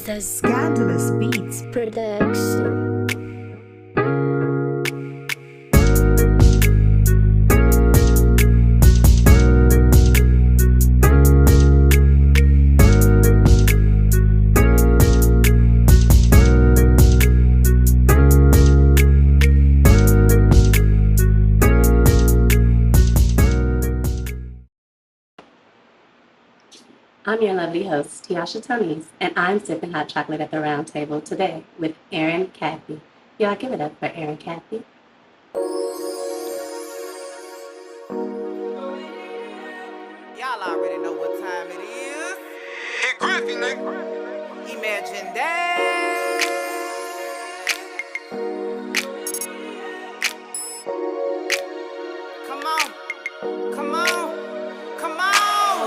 The Scandalous Beats production. I'm your lovely host, Tiasha Tonis, and I'm sipping hot chocolate at the round table today with Erin Cathey. Y'all give it up for Erin Cathey. Y'all already know what time it is. Hit Griffy, nigga. Imagine that. Come on. Come on. Come on.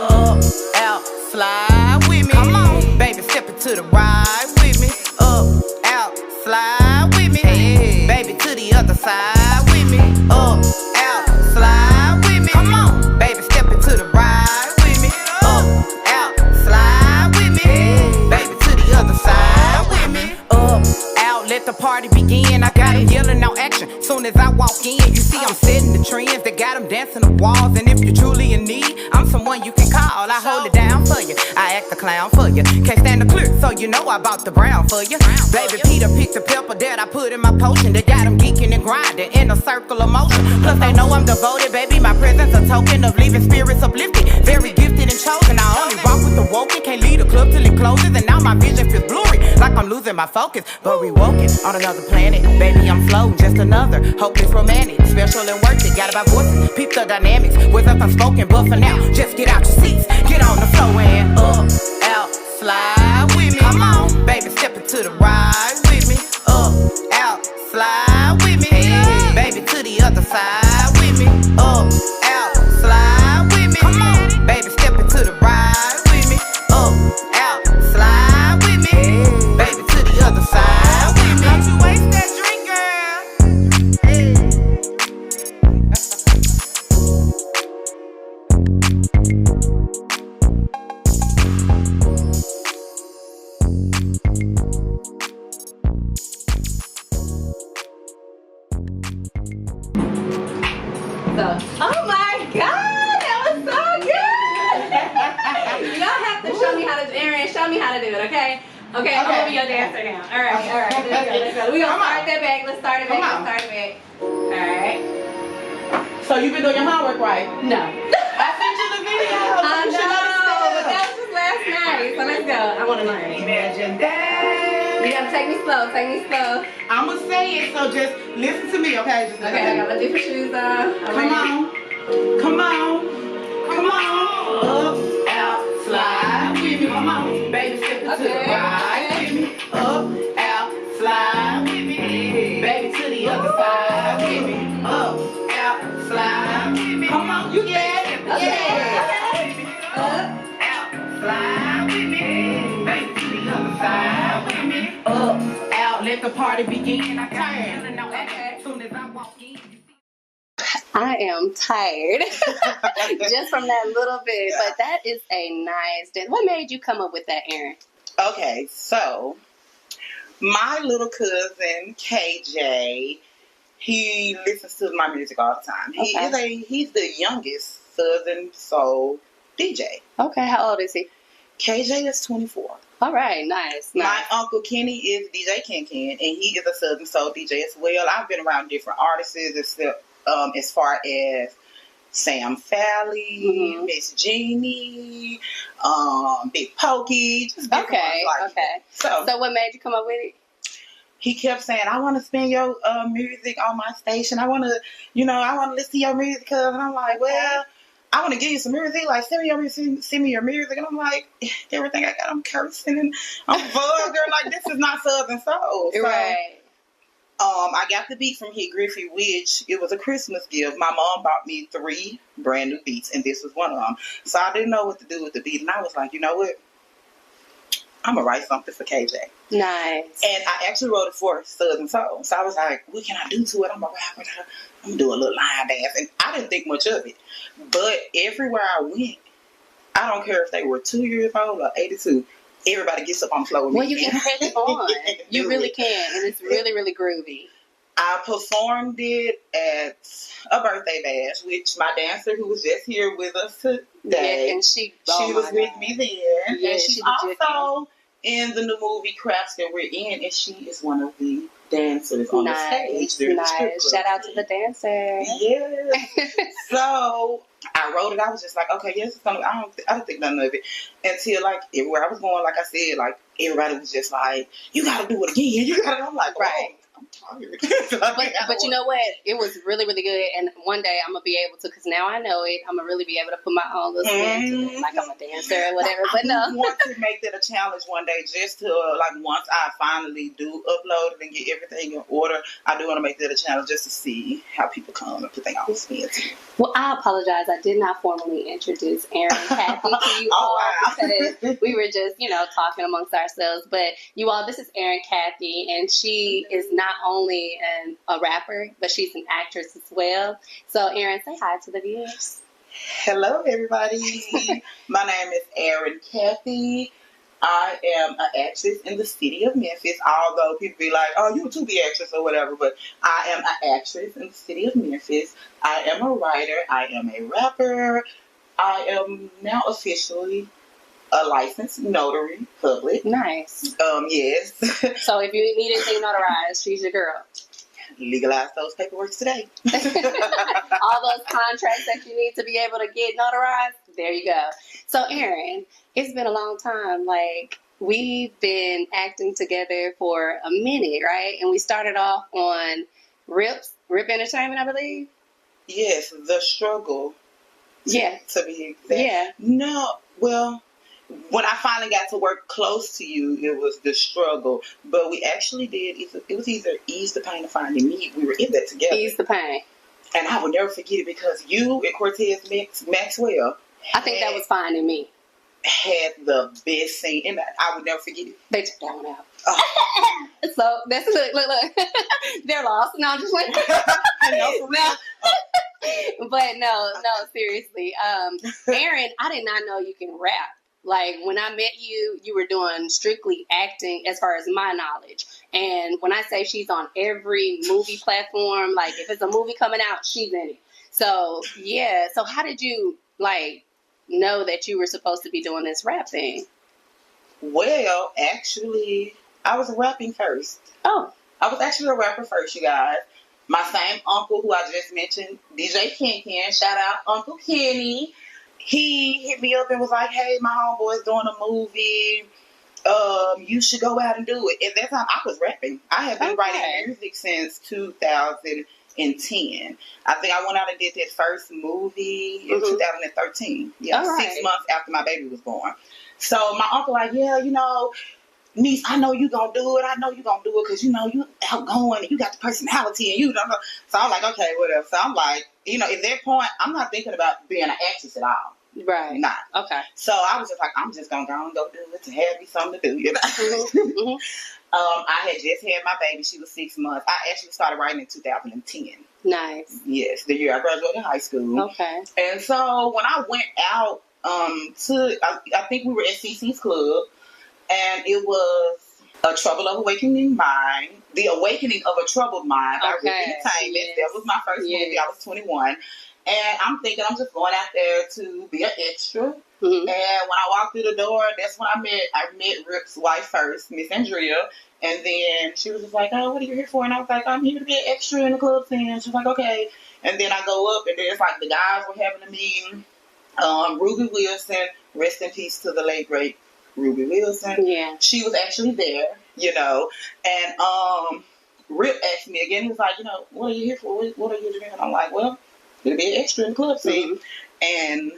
Up, out, slide with me. Come on. Baby, step into the ride with me. Up, out, slide with me. Hey. Baby, to the other side with me. Up, out, slide with me. Come on. Baby, step into the ride with me. Up, out, slide with me. Hey. Baby, to the other side with me. Up, out, let the party begin. I got 'em yelling out action. Soon as I walk in, you see I'm setting the trends that got 'em dancing the walls. And if you're truly in need, I'm someone you can call. I hold it down for you. I act the clown for you. Can't stand the clear, so you know I bought the brown for you. Baby Peter picked the pepper that I put in my potion. That got 'em geeking and grinding in a circle of motion. Plus they know I'm devoted, baby. My presence a token of leaving spirits uplifted. Very gifted and chosen. I only rock with the woken. Can't leave the club till it closes. And now my vision feels blurry, like I'm losing my focus. But rewoken on another planet. Baby, I'm floating, just another hopeless romantic. Special and worth it. Got about voices, peep the dynamics. Words up unspoken, but for now, just get out your seats. Get on the floor and up, out, slide with me. Come on, baby, step into the ride with me. Up, out, slide with me. Hey, baby, to the other side with me. Up, out, slide with me. Come on, baby, step into the ride with me. Up, out, slide with me. Hey, baby, to the other side with me. Don't you waste that drink, girl. Hey. Oh my God, that was so good! Y'all have to show me how to, Erin, show me how to do it, okay? Okay, I'm gonna be your dancer now. All right, let's go. We're gonna start that back. Let's start it back. Alright. So you've been doing your homework, right? No. I sent you the video. I You should know, but understand. that was just last night. So let's go. I wanna learn. Imagine that. You gotta take me slow. I'm gonna say it, so just listen to me, okay? Just listen. Okay, I got my different shoes on. Come on. Up, out, slide with me. Come on. Baby, step into the ride with me. Up, out, slide with me. Baby, to the other side with me. Up, out, slide with me. Come on, you get it. Okay. Up, out, slide with me. Baby, to the other side with me. Up, out, let the party begin. I turn. As soon as I walk in. I am tired just from that little bit, but that is a nice dance. What made you come up with that, Erin? Okay, so my little cousin KJ, he listens to my music all the time. He's the youngest Southern Soul DJ. Okay, how old is he? KJ is 24. All right, nice. My uncle Kenny is DJ Ken Ken, and he is a Southern Soul DJ as well. I've been around different artists, except as far as Sam Falley, Miss Jeannie, Big Pokey, just different ones like that. So what made you come up with it? He kept saying, I want to spin your music on my station. I want to listen to your music, cuz. And I'm like, well, I want to give you some music. Like, send me your music. And I'm like, everything I got, I'm cursing and I'm vulgar. Like, this is not Southern Soul. So, Right. I got the beat from Hit Griffey, which it was a Christmas gift. My mom bought me 3 brand new beats, and this was one of them. So I didn't know what to do with the beat, and I was like, you know what? I'm going to write something for KJ. Nice. And I actually wrote it for Southern Soul. So I was like, what can I do to it? I'm going to rap with her. I'm going to do a little line dance. And I didn't think much of it. But everywhere I went, I don't care if they were 2 years old or 82, everybody gets up on the floor with Well, me. you can catch on. You really can, and it's really, really groovy. I performed it at a birthday bash, which my dancer, who was just here with us today, Yeah, and she was with me there. Yeah, and she's also in the new movie Crafts that we're in, and she is one of the dancers on the stage. Nice. Shout out to the dancer. Yeah. So I wrote it. I was just like, okay, yes, it's gonna. I don't think none of it until like everywhere I was going. Like I said, like everybody was just like, you got to do it again. You got to. I'm like, right. I'm tired. but you know what? It was really, really good. And one day I'm going to be able to, because now I know it, I'm going to really be able to put my own little spin to it. Like I'm a dancer or whatever. But no. I want to make that a challenge one day just to, like, once I finally do upload it and get everything in order, I do want to make that a challenge just to see how people come and put their own spin to it. Well, I apologize. I did not formally introduce Erin Cathey to you all because we were just, talking amongst ourselves. But you all, this is Erin Cathey, and she is not only a rapper, but she's an actress as well. So, Erin, say hi to the viewers. Hello, everybody. My name is Erin Cathey. I am an actress in the city of Memphis, although people be like, oh, you a 2B actress or whatever, but I am an actress in the city of Memphis. I am a writer. I am a rapper. I am now officially a licensed notary public. Nice. Yes. So if you need anything notarized, she's your girl. Legalize those paperwork today. All those contracts that you need to be able to get notarized, there you go. So, Erin, it's been a long time. Like, we've been acting together for a minute, right? And we started off on Rip Entertainment, I believe. Yes, The Struggle. Yeah. To be exact. Yeah. No, well, when I finally got to work close to you, it was The Struggle. But we actually did, it was either Ease the Pain or Finding Me. We were in that together. Ease the Pain. And I will never forget it because you and Cortez Maxwell. I think that was Finding Me. Had the best scene. And I would never forget it. They took that one out. Oh. So, that's, look. They're lost. No, I'm just like. But no, seriously. Erin, I did not know you can rap. Like, when I met you, you were doing strictly acting as far as my knowledge. And when I say she's on every movie platform, like, if it's a movie coming out, she's in it. So, yeah. So, how did you, like, know that you were supposed to be doing this rap thing? Well, actually, I was rapping first. Oh. I was actually a rapper first, you guys. My same uncle who I just mentioned, DJ Ken, shout out Uncle Kenny. He hit me up and was like, hey, my homeboy's doing a movie. You should go out and do it. At that time, I was rapping. I have been writing music since 2010. I think I went out and did that first movie in 2013. Yeah, 6 months after my baby was born. So my uncle like, yeah, niece, I know you gonna do it. I know you gonna do it because, you outgoing and you got the personality and you don't know. So I'm like, okay, whatever. So I'm like, at that point, I'm not thinking about being an actress at all. Right. Not. Okay. So I was just like, I'm just gonna go and go do it to have me something to do, I had just had my baby. She was 6 months. I actually started writing in 2010. Nice. Yes, the year I graduated high school. Okay. And so when I went out I think we were at CC's Club, and it was A Trouble of Awakening Mind, The Awakening of a Troubled Mind by Rip Entertainment. Yes. That was my first movie. I was 21. And I'm thinking I'm just going out there to be an extra. Mm-hmm. And when I walked through the door, that's when I met Rip's wife first, Miss Andrea. And then she was just like, oh, what are you here for? And I was like, I'm here to be an extra in the club scene. And she was like, okay. And then I go up, and there's like the guys were having a meeting. Ruby Wilson, rest in peace to the late great Ruby Wilson. Yeah. She was actually there, and Rip asked me again, he was like, what are you here for? What are you doing? And I'm like, well, it'll be an extra in the club scene. Mm-hmm. And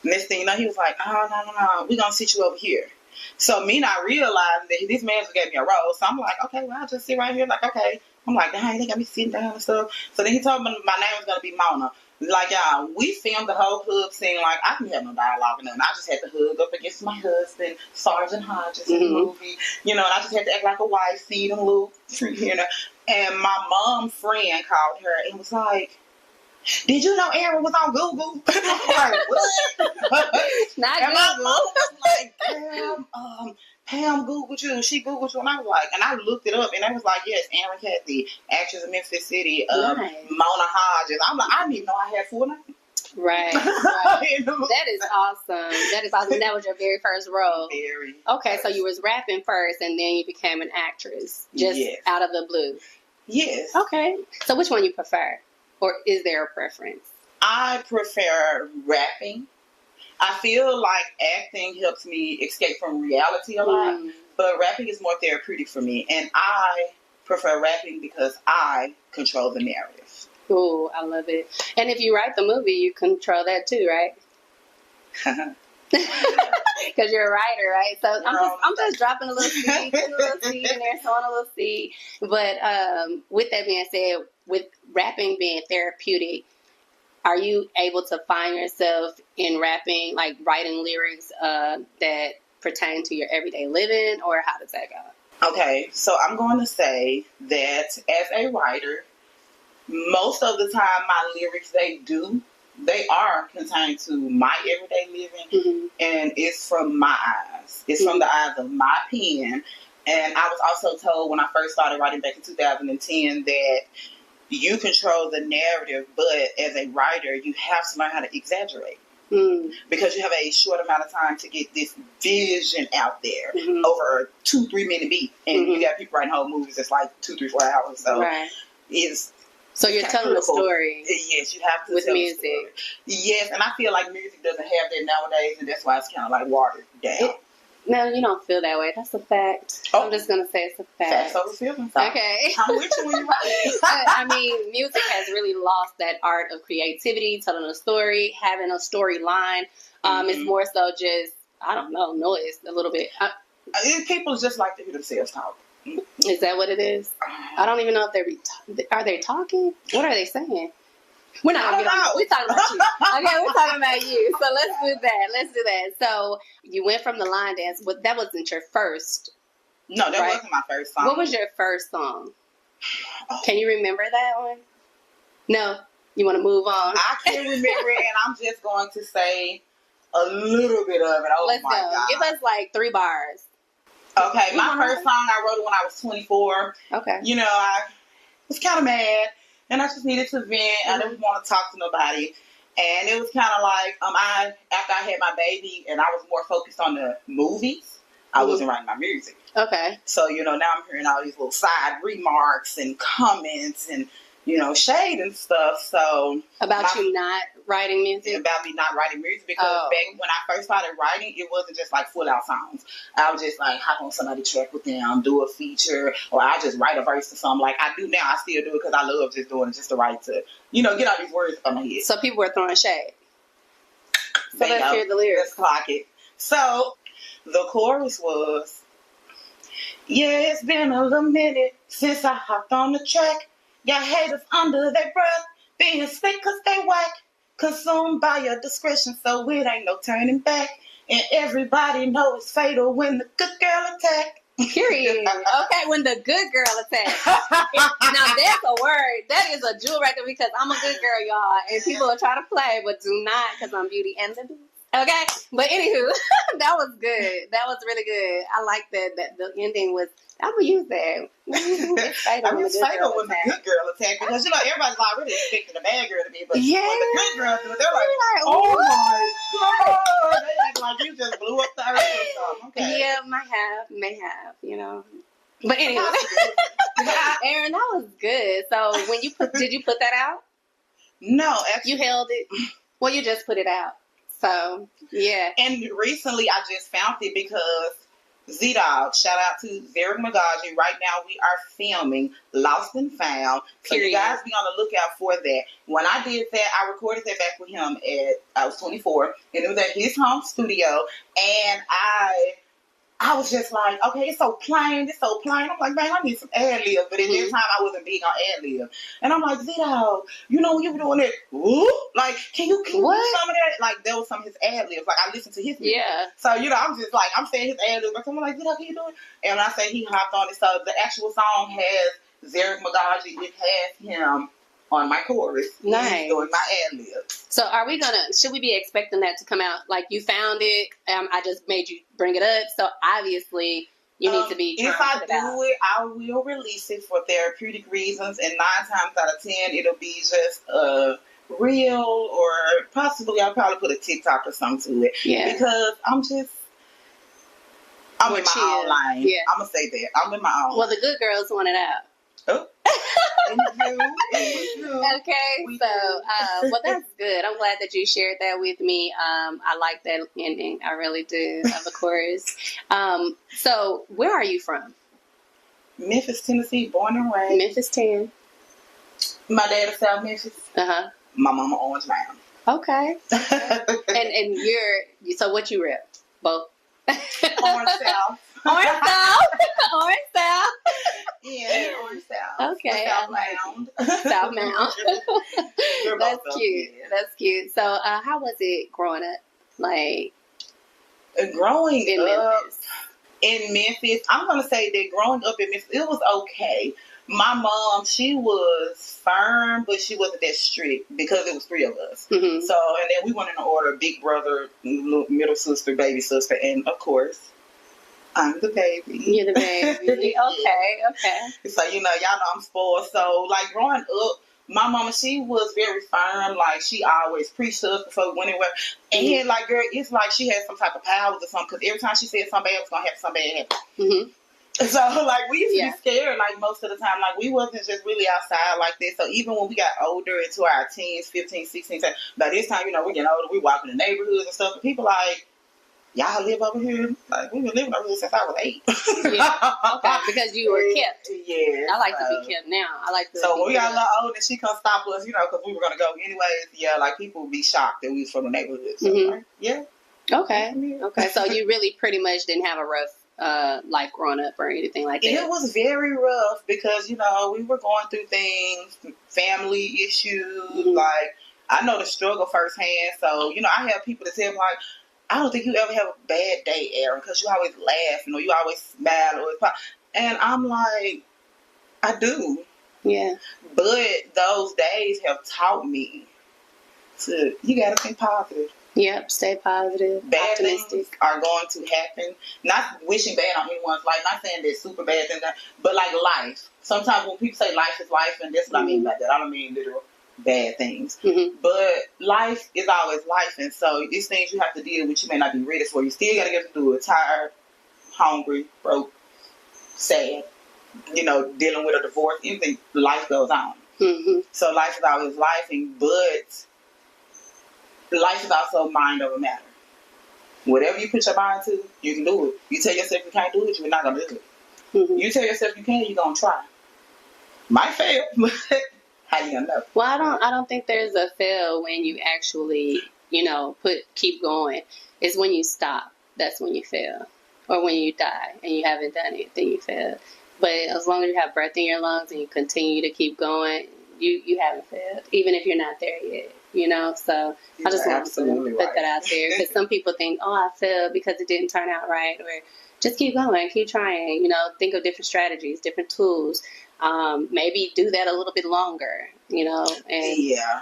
next thing you know, he was like, oh, no, we're gonna sit you over here. So me not realizing that this man just gave me a role, so I'm like, okay, well, I'll just sit right here, like, okay. I'm like, dang, they got me sitting down and stuff. So then he told me my name was gonna be Mona. Like, y'all, we filmed the whole club scene. Like, I didn't have no dialogue or nothing. I just had to hug up against my husband, Sergeant Hodges, in the movie. And I just had to act like a wife, feed him a little treat here and there. And my mom friend called her and was like, did you know Erin was on Google? I was like, what? Not and Google. my mom was like, damn, Pam Googled you. She Googled you. And I was like, and I looked it up. And I was like, yes, Erin Cathey, actress in Memphis City. Nice. Mona Hodges. I'm like, I didn't even know I had 4 names. Right. That is awesome. That is awesome. That was your very first role. Very. Okay, so you was rapping first, and then you became an actress, just out of the blue. Yes. Okay. So which one you prefer, or is there a preference? I prefer rapping. I feel like acting helps me escape from reality a lot, but rapping is more therapeutic for me, and I prefer rapping because I control the narrative. Ooh, I love it. And if you write the movie, you control that too, right? Because you're a writer, right? So I'm just dropping a little seed, putting a little seed in there, sowing a little seed. But with that being said, with rapping being therapeutic, are you able to find yourself in rapping, like writing lyrics that pertain to your everyday living, or how does that go? Okay, so I'm going to say that as a writer, most of the time my lyrics, they are contained to my everyday living, and it's from my eyes. It's from the eyes of my pen. And I was also told when I first started writing back in 2010 that you control the narrative, but as a writer, you have to learn how to exaggerate. Because you have a short amount of time to get this vision out there over a 2-3 minute beat. And you got people writing whole movies that's like 2, 3, 4 hours. So So you're telling a story. Yes, you have to with tell music. a story. Yes, and I feel like music doesn't have that nowadays, and that's why it's kind of like watered down. No, you don't feel that way. That's a fact. I'm just going to say it's a fact. Facts over feelings. Okay. I'm with you when you write. I mean, music has really lost that art of creativity, telling a story, having a storyline. It's more so just, I don't know, noise a little bit. People just like to hear themselves talk. Is that what it is? I don't even know if are they talking? What are they saying? We're not gonna get on. We're talking about you. Okay, we're talking about you. So let's do that. So you went from the line dance, but that wasn't your first. No, that wasn't my first song. What was your first song? Can you remember that one? No, you want to move on? I can't remember it, and I'm just going to say a little bit of it. Let's go. God. Give us like 3 bars. Okay, my first song, I wrote it when I was 24. Okay. You know, I was kind of mad, and I just needed to vent. I didn't want to talk to nobody. And it was kind of like, after I had my baby, and I was more focused on the movies, I wasn't writing my music. Okay. So, you know, now I'm hearing all these little side remarks and comments and, you know, shade and stuff. So about you not writing music? About me not writing music, because back when I first started writing, it wasn't just like full out songs. I was just like hop on somebody's track with them, do a feature, or I just write a verse or something like I do now. I still do it because I love just doing it just to write to, you know, get all these words on my head. So people were throwing shade. So let's hear the lyrics. Let's clock it. So the chorus was, yeah, it's been a little minute since I hopped on the track. Got haters under their breath, being sick cause they whack. Consumed by your discretion, so it ain't no turning back. And everybody knows it's fatal when the good girl attack. Period. Okay, when the good girl attack. Now that's a word. That is a jewel right there, because I'm a good girl, y'all. And people will try to play, but do not, because I'm Beauty and the Beast. Okay? But anywho, that was good. That was really good. I like that the ending was, I'm going to use that. I'm excited when the good girl attack, because, you know, everybody's already expecting the bad girl to be, but when the good girl do it, they're like, oh my God. They act like you just blew up the earth or something. Okay. Yeah, may have, you know. But anyway, Erin, that was good. So when did you put that out? No, actually. You held it? Well, you just put it out. So, yeah. And recently I just found it because Z-Dog, shout out to Erin Cathey. Right now we are filming Lost and Found. So you guys be on the lookout for that. When I did that, I recorded that back with him I was 24, and it was at his home studio, and I was just like, okay, it's so plain. I'm like, man, I need some ad-lib. But at that time, I wasn't big on ad-lib. And I'm like, Z-Dog, you know, when you were doing it, like, can you do some of that? Like, that was some of his ad-libs. Like, I listened to his music. Yeah. So, you know, I'm just like, I'm saying his ad-libs. Like, someone like, Z-Dog, can you do it? And when I say he hopped on it, so the actual song has Erin Cathey. It has him on my chorus. Nice. He's doing my ad libs. So should we be expecting that to come out? Like, you found it, I just made you bring it up, so obviously you need to be trying if to I put it out. do it, I will release it for therapeutic reasons, and 9 times out of 10, it'll be just a reel, or possibly I'll probably put a TikTok or something to it. Yeah. Because I'm in my own lane. Yeah. I'm going to say that. I'm in my own. Well, the good girls want it out. Oh. And you do. Okay, well, that's good. I'm glad that you shared that with me. I like that ending. I really do, of course. So, where are you from? Memphis, Tennessee, born and raised. Memphis 10. My dad is South Memphis. Uh-huh. My mama Orange Mound. Okay. and so what you rep? Both? Orange South. Orange South. Orange South. Yeah, Orange South. Okay. South Mound. South Mound. That's cute. Yeah. That's cute. So, how was it growing up? Like, growing in up Memphis? In Memphis, I'm going to say that growing up in Memphis, it was okay. My mom, she was firm, but she wasn't that strict because it was 3 of us. Mm-hmm. So, and then we went in the order: big brother, middle sister, baby sister, and of course, I'm the baby. You're the baby. Okay. So, y'all know I'm spoiled. So, like, growing up, my mama, she was very firm. Like, she always preached to us before we went anywhere. And, like, girl, it's like she had some type of powers or something, because every time she said something bad was going to happen, something bad happened. Mm-hmm. So, like, we used to be scared, like, most of the time. Like, we wasn't just really outside like this. So, even when we got older, into our teens, 15, 16, 17, by this time, we're getting older, we walk in the neighborhoods and stuff. And people like, y'all live over here? Like, we've been living over here since I was 8. Yeah. Okay, because you were kept. Yeah. I like to be kept now. I like to. So, when we got a little older, and she come stop us, because we were going to go anyways. Yeah, like, people would be shocked that we was from the neighborhood. So, like, yeah. Okay. Okay. So, you really pretty much didn't have a rough life growing up or anything like that? It was very rough because, we were going through things, family issues. Mm-hmm. Like, I know the struggle firsthand. So, I have people that tell me, like, I don't think you ever have a bad day, Erin, because you always laugh, you always smile. And I'm like, I do. Yeah. But those days have taught me you got to think positive. Yep, stay positive. Bad optimistic things are going to happen. Not wishing bad on anyone's life. Not saying they're super bad things, but like life. Sometimes when people say life is life, and that's what I mean by that. I don't mean literal bad things. Mm-hmm. But life is always life, and so these things you have to deal with. You may not be ready for. You still got to get through it. Tired, hungry, broke, sad. Dealing with a divorce. Anything. Life goes on. Mm-hmm. So life is always life, but life is also mind over matter. Whatever you put your mind to, you can do it. You tell yourself you can't do it, you're not going to do it. Mm-hmm. You tell yourself you can, you're going to try. Might fail, but how you going to know? Well, I don't think there's a fail when you actually, keep going. It's when you stop. That's when you fail. Or when you die and you haven't done it, then you fail. But as long as you have breath in your lungs and you continue to keep going, you haven't failed, even if you're not there yet. So I just want to put that out there, because some people think, I failed because it didn't turn out right, or just keep going, keep trying, think of different strategies, different tools, maybe do that a little bit longer, and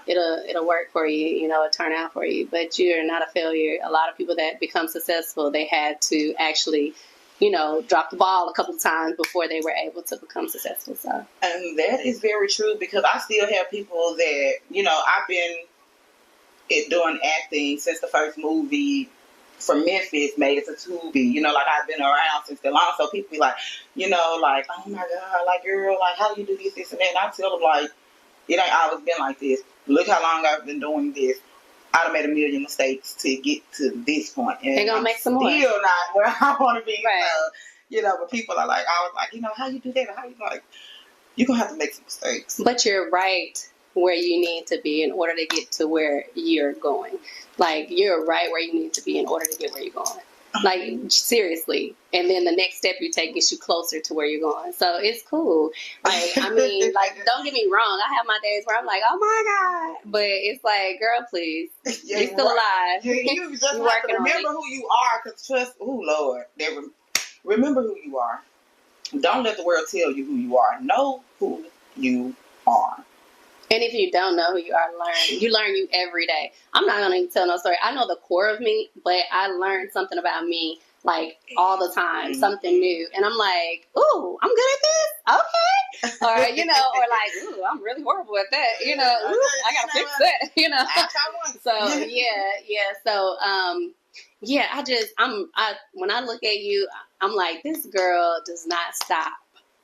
it'll work for you, it'll turn out for you, but you're not a failure. A lot of people that become successful, they had to actually drop the ball a couple of times before they were able to become successful. So, and that is very true, because I still have people that, I've been doing acting since the first movie from Memphis made it to Tubi. Like, I've been around since that long. So people be like, like, oh my God, like, girl, like, how do you do this, and that? And I tell them, like, it ain't always been like this. Look how long I've been doing this. I've made a million mistakes to get to this point. And they're going to make some more. Still not where I want to be. Right. But people are like, I was like, how you do that? How you like, you're going to have to make some mistakes. But you're right where you need to be in order to get to where you're going. Like, you're right where you need to be in order to get where you're going. Like, seriously. And then the next step you take gets you closer to where you're going. So it's cool. Like, I mean, like, don't get me wrong. I have my days where I'm like, oh my God. But it's like, girl, please. Yeah, you're still alive. You just have to remember who you are, because Lord, remember who you are. Don't let the world tell you who you are. Know who you are. And if you don't know who you are, you learn you every day. I'm not going to tell no story. I know the core of me, but I learned something about me like all the time, something new. And I'm like, ooh, I'm good at this? Okay. Or, you know, or like, ooh, I'm really horrible at that. You know, ooh, I got to fix that, you know. So, yeah. So, when I look at you, I'm like, this girl does not stop.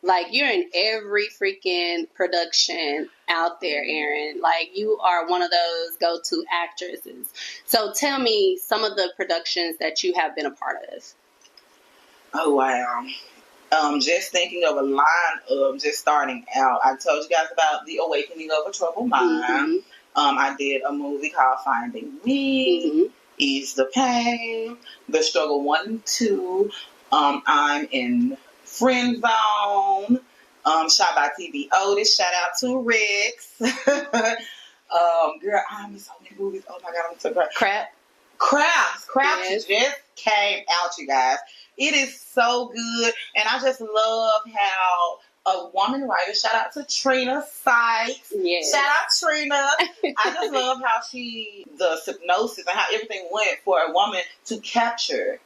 Like, you're in every freaking production out there, Erin. Like, you are one of those go-to actresses. So tell me some of the productions that you have been a part of. Oh, wow. Just thinking of a line of just starting out. I told you guys about The Awakening of a Troubled Mind. I did a movie called Finding Me, Ease the Pain, The Struggle 1 and 2. I'm in Friend Zone, shot by TV Otis. Shout out to Rex. Girl, I'm in so many movies. Oh my God, I'm so great. Craps yes. Just came out, you guys. It is so good, and I just love how a woman writer. Shout out to Trina Sykes. Yes. Shout out Trina. I just love how the hypnosis and how everything went for a woman to capture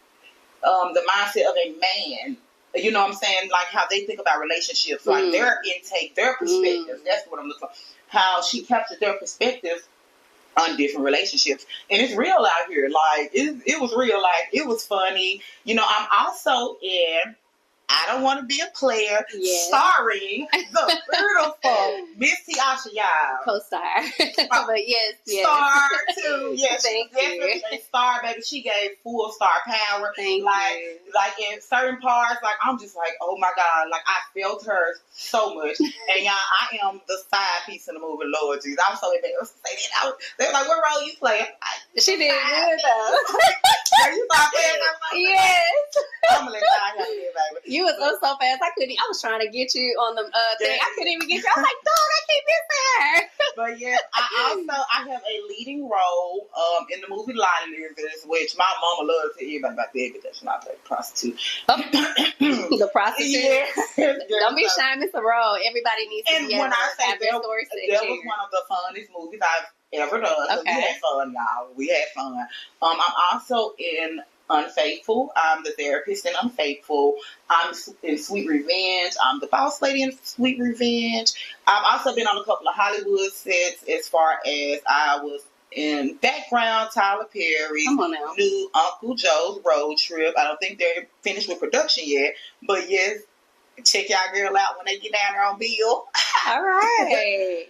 the mindset of a man. You know what I'm saying? Like how they think about relationships, like their intake, their perspectives. That's what I'm looking for. How she captured their perspectives on different relationships. And it's real out here. Like, it was real. Like, it was funny. You know, I'm also in I Don't Want to Be a Player, starring the beautiful Miss Tiasha Yao. Co-star. But yes. Star, too. Yes, Thank she's definitely a star, baby. She gave full star power. Thank you. Like, in certain parts, like, I'm just like, oh, my God. Like, I felt her so much. And, y'all, I am the side piece in the movie, Lord Jesus. I'm so embarrassed to say that. They were like, what role you playing? She did good, though. You thought that? Yes. I'm going to let y'all have it, baby. You was so fast. I was trying to get you on the thing. I couldn't even get you. I was like, dog, I can't miss her. But yes, I have a leading role in the movie Line Livers, which my mama loves to tell everybody about that because she's not a prostitute. The prostitute. Yes. Don't be shy, Mr. Rowe. Everybody needs to be able to have their story set. That was one of the funnest movies I've ever done. Okay. We had fun, y'all. We had fun. I'm also in Unfaithful. I'm the therapist in Unfaithful. I'm in Sweet Revenge. I'm the boss lady in Sweet Revenge. I've also been on a couple of Hollywood sets as far as I was in background Tyler Perry's new Uncle Joe's Road Trip. I don't think they're finished with production yet, but yes, check y'all girl out when they get down there on Bill. All right.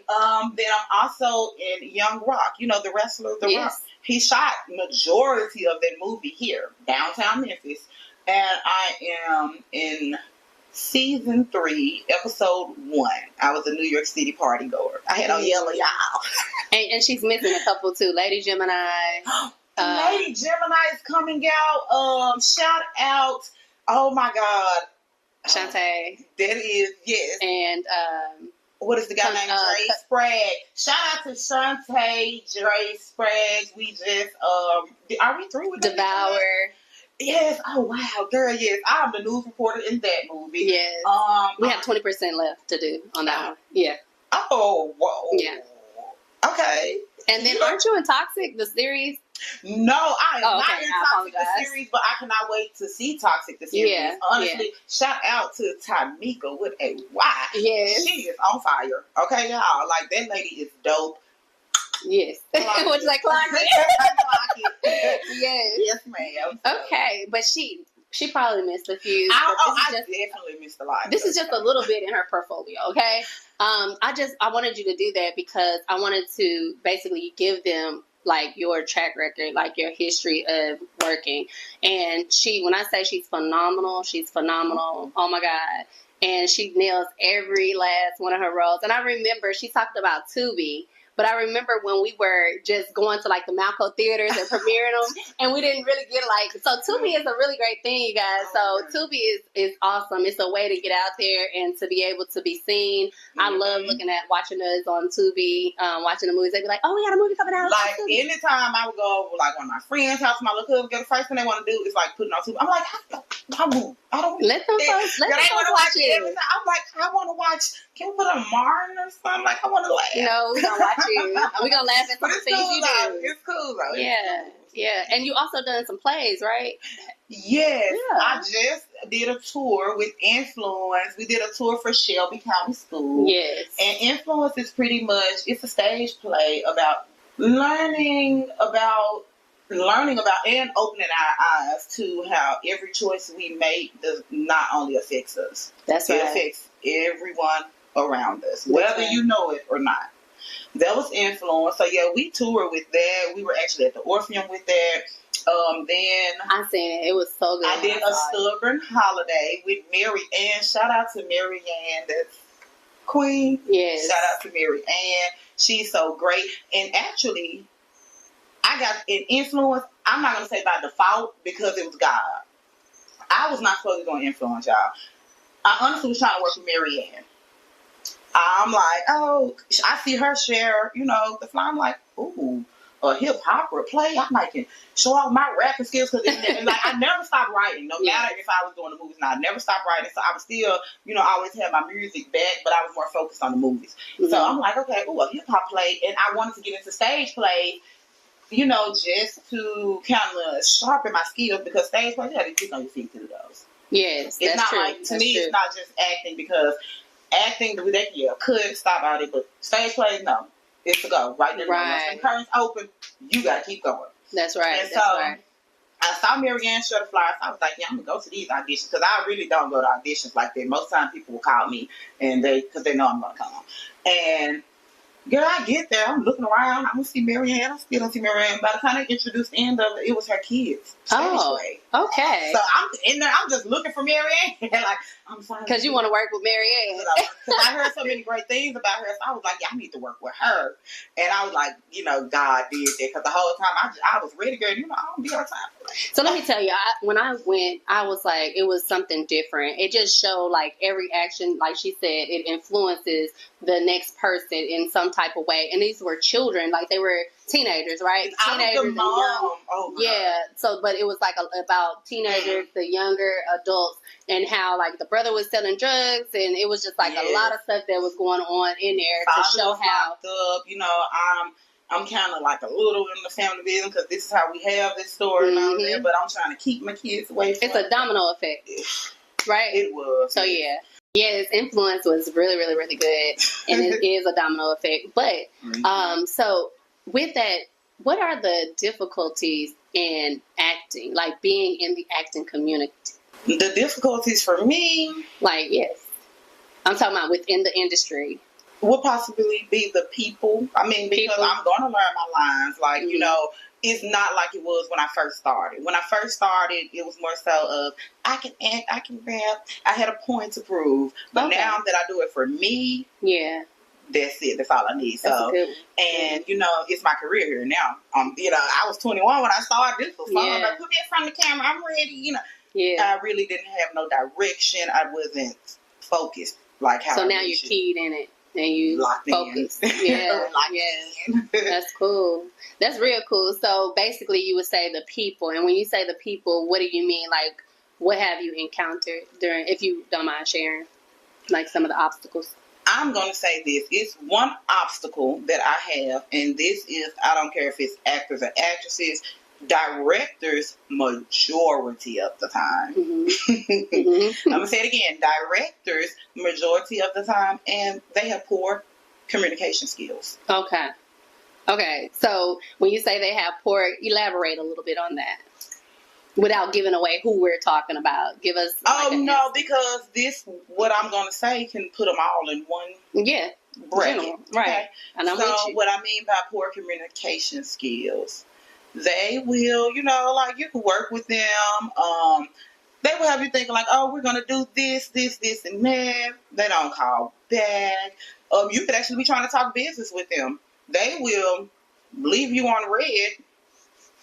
Then I'm also in Young Rock. You know, the wrestler, The Rock. He shot majority of that movie here, downtown Memphis. And I am in season 3, episode 1. I was a New York City party goer. I had on yellow, y'all. And she's missing a couple too. Lady Gemini. Lady Gemini is coming out. Shout out. Oh my God. Shantae. That is, yes. And what is the guy named Dre Sprague? Shout out to Shantae, Dre Sprague. We just are we through with Devour? Yes. Oh wow, girl. Yes, I'm the news reporter in that movie. Yes. We have 20% left to do on that one. Yeah. Oh whoa. Yeah. Okay. And then aren't you in Toxic, the series? No, I am not in Toxic the series, but I cannot wait to see Toxic the series. Yeah, honestly, shout out to Tamika with a Y. Yes. She is on fire. Okay, y'all. Like, that lady is dope. Yes. Would you like clock it? Yes. Yes, ma'am. Okay, but she probably missed a few. I definitely missed a lot. This is just a little bit in her portfolio, okay? I wanted you to do that because I wanted to basically give them like your track record, like your history of working. And when I say she's phenomenal. Oh my God. And she nails every last one of her roles. And I remember she talked about Tubi. But I remember when we were just going to like the Malco theaters and premiering them, and we didn't really get so Tubi is a really great thing, you guys. So Tubi is awesome. It's a way to get out there and to be able to be seen. I love watching us on Tubi, watching the movies. They'd be like, oh, we got a movie coming out. Like, anytime I would go over like one of my friends' house, my little cousin, the first thing they want to do is like putting on Tubi. I'm like, I don't. Let them folks Girl, they want to watch it. everything. I'm like, I want to watch. Can we put a Martin or something? Like, I want to laugh. No, we're gonna watch you. We're gonna laugh at some But it's things cool you though. do. It's cool though. Yeah, yeah. And you also done some plays, right? Yes, Yeah. I just did a tour with Influence. We did a tour for Shelby County School. Yes. And Influence is pretty much, it's a stage play about learning about and opening our eyes to how every choice we make does not only affects us. That's It right. affects everyone around us, whether right. you know it or not. That was Influence. So yeah, we toured with that. We were actually at the Orpheum with that. Then I seen it. It was so good. I did a Stubborn Holiday with Mary Ann. Shout out to Mary Ann, that's Queen. Yes. Shout out to Mary Ann. She's so great. And actually, I got an Influence. I'm not going to say by default because it was God. I was not supposed to go Influence, y'all. I honestly was trying to work with Mary Ann. I'm like, oh, I see her share, the fly. I'm like, ooh, a hip hop play. I might can show off my rapping skills because like I never stopped writing, no matter if I was doing the movies. Now I never stopped writing, so I was still, always had my music back, but I was more focused on the movies. Mm-hmm. So I'm like, okay, ooh, a hip hop play, and I wanted to get into stage play, just to kind of sharpen my skills because stage play, you got to keep on your feet to do those. Yes, it's that's not true. like to me, it's not just acting because. Acting, could stop out it, but stage plays, no. It's to go. Right there. Right. Once the curtains open, you got to keep going. That's right. And so, I saw Mary Ann show the flyers. I was like, yeah, I'm going to go to these auditions because I really don't go to auditions like that. Most times people will call me because they know I'm going to come. And girl, I get there. I'm looking around. I don't see Mary Ann. I still don't see Mary Ann. By the time they introduced the end of it, it was her kids. Play. Okay. So I'm in there. I'm just looking for Mary Ann. Like, I'm fine. Because you want to work with Mary Ann. Because I heard so many great things about her. So I was like, yeah, I need to work with her. And I was like, God did that. Because the whole time I was ready, girl. I don't be on time for that. So let me tell you, when I went, I was like, it was something different. It just showed like every action, like she said, it influences the next person in some type of way. And these were children, like they were teenagers, right? Teenagers and young. Oh, yeah. So, but it was like about teenagers, the younger adults, and how like the brother was selling drugs, and it was just like a lot of stuff that was going on in there to show how. Up, I'm kind of like a little in the family business because this is how we have this story and all that. But I'm trying to keep my kids away from. It's a domino effect, right? It was. So yeah. Yes, Influence was really, really, really good, and it is a domino effect. But so with that, what are the difficulties in acting, like being in the acting community? The difficulties for me, like I'm talking about within the industry, would possibly be the people. I mean, because I'm going to learn my lines, like it's not like it was when I first started. When I first started, it was more so of, I can act, I can rap. I had a point to prove. But now that I do it for me, that's it. That's all I need. So, and it's my career here now. I was 21 when I started. This was fun. Like, put me in front of the camera. I'm ready. I really didn't have no direction. I wasn't focused like how. So now you're keyed in it. And you focus. Yeah. That's cool. That's real cool. So basically you would say the people. And when you say the people, what do you mean? Like, what have you encountered during, if you don't mind sharing, like some of the obstacles? I'm going to say this. It's one obstacle that I have, and this is, I don't care if it's actors or actresses, directors majority of the time. I'm going to say it again. Directors majority of the time, and they have poor communication skills. Okay. So when you say they have poor, elaborate a little bit on that. Without giving away who we're talking about. Give us because this, what I'm going to say, can put them all in one bracket. General, right. Okay? And I'm so what I mean by poor communication skills, they will, like you can work with them. They will have you thinking like, oh, we're going to do this, and that. They don't call back. You could actually be trying to talk business with them. They will leave you on red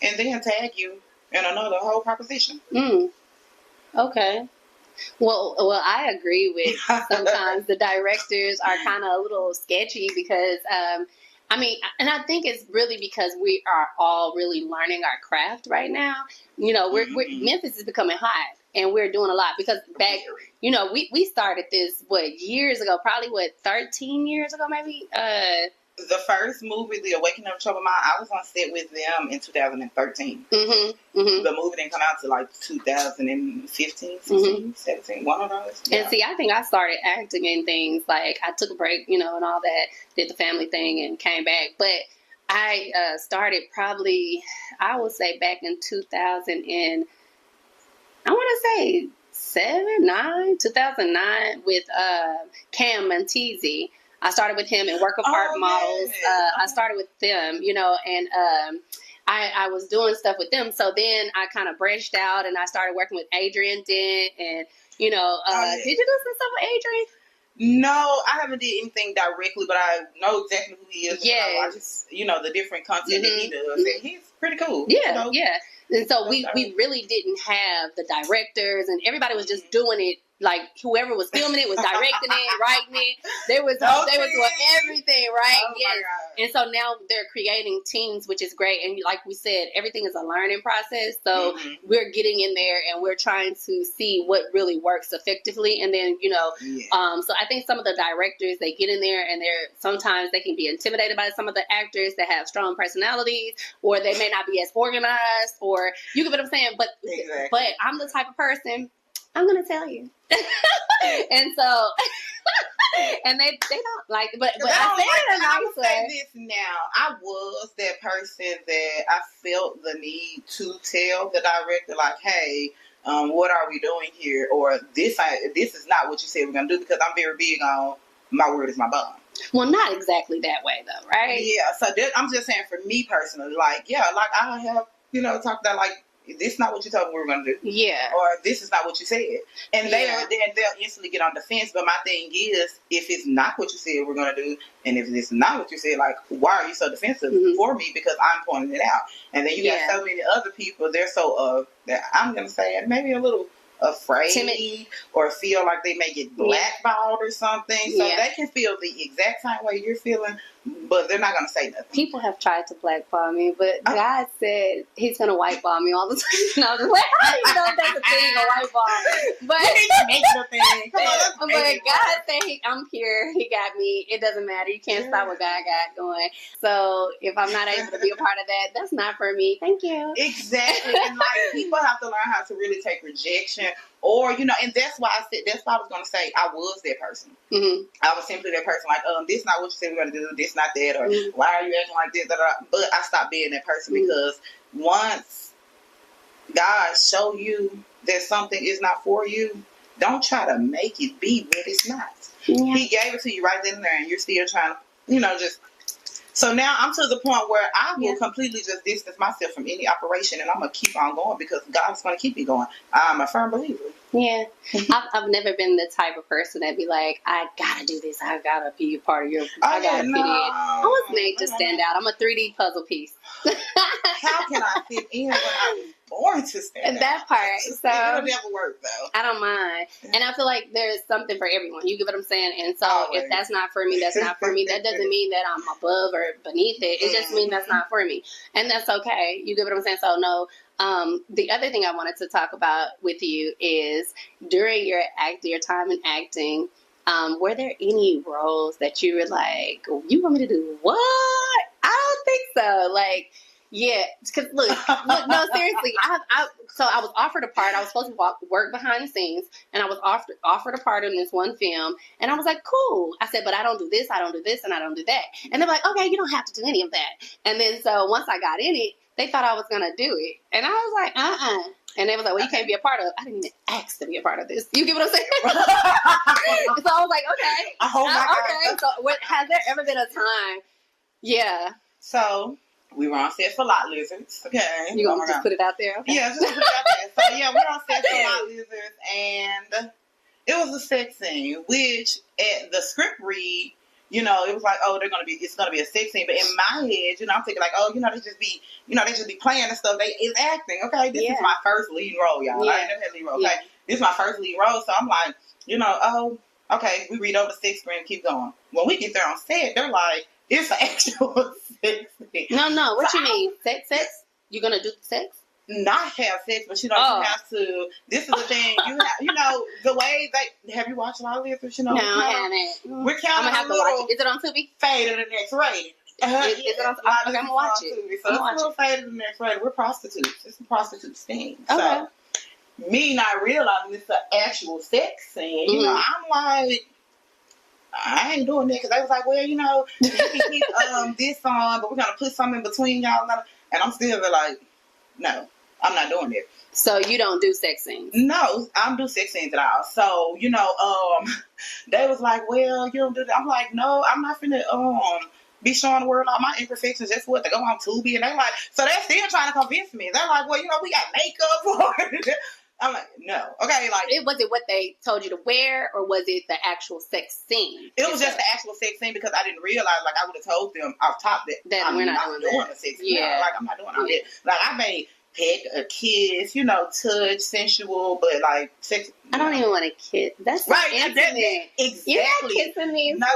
and then tag you in another whole proposition. Okay. Well, I agree with sometimes the directors are kind of a little sketchy because, and I think it's really because we are all really learning our craft right now. Memphis is becoming hot. and we're doing a lot because back, we started this, years ago, probably 13 years ago, maybe? The first movie, The Awakening of Troubled Mind, I was on set with them in 2013. The movie didn't come out till like 2015, 16, 17, one of those. Yeah. And see, I think I started acting in things like I took a break, and all that, did the family thing and came back. But I started probably, I would say back in 2000 and I want to say 2009 with Cam Montesi. I started with him and Work of Art Models. I started with them, and I was doing stuff with them. So then I kind of branched out and I started working with Adrian Dent and, did you do some stuff with Adrian? No, I haven't did anything directly, but I know exactly who he is. Yeah. I just, the different content that he does. And he's pretty cool. Yeah, yeah. And so we really didn't have the directors and everybody was just doing it. Like whoever was filming it was directing it, writing it. They was doing everything, right? Oh yes. And so now they're creating teams, which is great. And like we said, everything is a learning process. So we're getting in there and we're trying to see what really works effectively. And then, so I think some of the directors, they get in there and sometimes they can be intimidated by some of the actors that have strong personalities, or they may not be as organized, or you get what I'm saying. But I'm the type of person, I'm going to tell you. And so, and they don't like, but I say it in a nice way. Say this now. I was that person that I felt the need to tell the director, like, hey, what are we doing here? Or this is not what you said we're going to do, because I'm very big on my word is my bond. Well, not exactly that way though, right? Yeah. So I'm just saying for me personally, like, yeah, like I have, talked about like, this is not what you told me we were going to do. Yeah. Or this is not what you said. And they'll instantly get on defense. But my thing is, if it's not what you said we're going to do, and if it's not what you said, like, why are you so defensive for me? Because I'm pointing it out. And then you got so many other people, they're so, I'm going to say, maybe a little afraid, timid, or feel like they may get blackballed or something. So they can feel the exact same way you're feeling, but they're not going to say nothing. People have tried to blackball me, but God said he's going to whiteball me all the time. And I was like, I don't even know if that's a thing, a whiteball. But you need to make it a thing. Come on, but God said I'm here. He got me. It doesn't matter. You can't stop what God got going. So if I'm not able to be a part of that, that's not for me. Thank you. Exactly. And like, people have to learn how to really take rejection. Or, and that's why I was going to say I was that person. I was simply that person, like, this is not what you said we're going to do, this not that, or why are you acting like this, but I stopped being that person because once God show you that something is not for you, don't try to make it be what it's not. Yeah. He gave it to you right then and there, and you're still trying to, just... So now I'm to the point where I will completely just distance myself from any operation, and I'm going to keep on going because God's going to keep me going. I'm a firm believer. Yeah. I've never been the type of person that be like, I got to do this. I got to be a part of your... I got to fit in. I was made to stand out. I'm a 3D puzzle piece. How can I fit in when I was born to stand out? That part. So it'll never work, though. I don't mind. And I feel like there's something for everyone. You get what I'm saying? And so if that's not for me, that's not for me. That doesn't mean that I'm above or beneath it. It just means that's not for me. And that's okay. You get what I'm saying? So no. The other thing I wanted to talk about with you is during your time in acting, were there any roles that you were like, you want me to do what? I don't think so. Like, yeah, because look, no, seriously, so I was offered a part. I was supposed to work behind the scenes, and I was offered a part in this one film, and I was like, cool. I said, but I don't do this, I don't do this, and I don't do that. And they're like, okay, you don't have to do any of that. And then so once I got in it, they thought I was going to do it. And I was like, And they was like, well, you can't be a part of it. I didn't even ask to be a part of this. You get what I'm saying? So I was like, okay. Oh, my God. So has there ever been a time? Yeah. So we were on set for Lot Lizards. Okay. You going to just put it out there? Okay. Yeah, just put it out there. So, yeah, we were on set for Lot Lizards. And it was a sex scene, which at the script read, it was like, it's going to be a sex scene. But in my head, I'm thinking like, they just be playing and stuff. It's acting. Okay. This is my first lead role, y'all. I ain't never had lead role. Okay. This is my first lead role. So I'm like, okay, we read over the sex screen and keep going. When we get there on set, they're like, it's an actual sex scene. No. What you mean? Sex? You going to do sex? not have sex, but you know, you have to. This is the thing. You have, you know, the way they have you watched a lot of this? You know, no, I haven't. We're counting. I'm gonna have to watch it. Is it on Tubi? Fade of the next rating. Is it on? Okay, I'm gonna watch it. So it's a little fade of the next rating. We're prostitutes. It's a prostitute's thing. Okay. So me not realizing it's an actual sex scene, you know, I'm like, I ain't doing that because they was like, well, you know, you can keep this on, but we're gonna put something in between y'all, and I'm still like, no, I'm not doing it. So you don't do sex scenes? No, I don't do sex scenes at all. So you know, they was like, well, you don't do that. I'm like, no, I'm not finna be showing the world all my imperfections just what to go on Tubi, and they like, so they're still trying to convince me. They're like, well, you know, we got makeup for it. I'm like, no. Okay, like... Was it what they told you to wear, or was it the actual sex scene? It was just the actual sex scene because I didn't realize, like, I would have told them off top that I'm we're not doing the sex scene. Yeah. Like, I'm not doing all that. Like, I may peck, a kiss, you know, touch, sensual, but, like, sex... I don't even want to kiss. That's right, intimate. Exactly. You're not kissing me. No,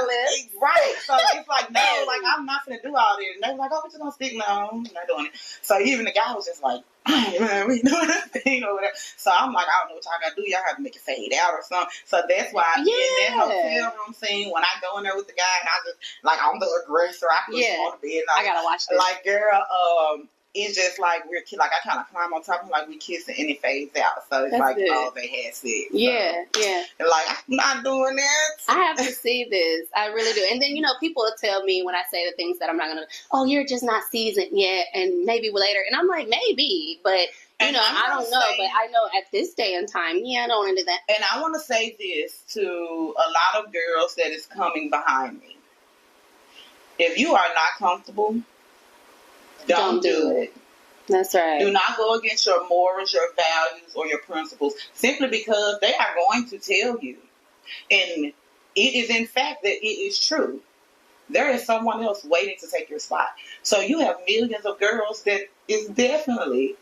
right. So it's like, no, like, I'm not going to do all this. And they were like, oh, we're just going to stick. No, I'm not doing it. So even the guy was just like, hey, man, we doing that thing over there. So I'm like, I don't know what y'all got to do. Y'all have to make it fade out or something. So that's why in that hotel room scene, when I go in there with the guy and I just, like, I'm the aggressor. I push him on the bed. I got to watch this. Like, girl, it's just like like I kind of climb on top of him, like we kissing, and it fades out. So it's that's like, good. Oh, they had sex. Yeah, so. Yeah. And like, I'm not doing that. I have to see this. I really do. And then, you know, people will tell me when I say the things that I'm not going to, oh, you're just not seasoned yet, and maybe later. And I'm like, maybe, but, you know, I don't know. But I know at this day and time, I don't want to do that. And I want to say this to a lot of girls that is coming behind me. If you are not comfortable, don't do it. That's right. Do not go against your morals, your values, or your principles simply because they are going to tell you. And it is in fact that it is true. There is someone else waiting to take your spot. So you have millions of girls that is definitely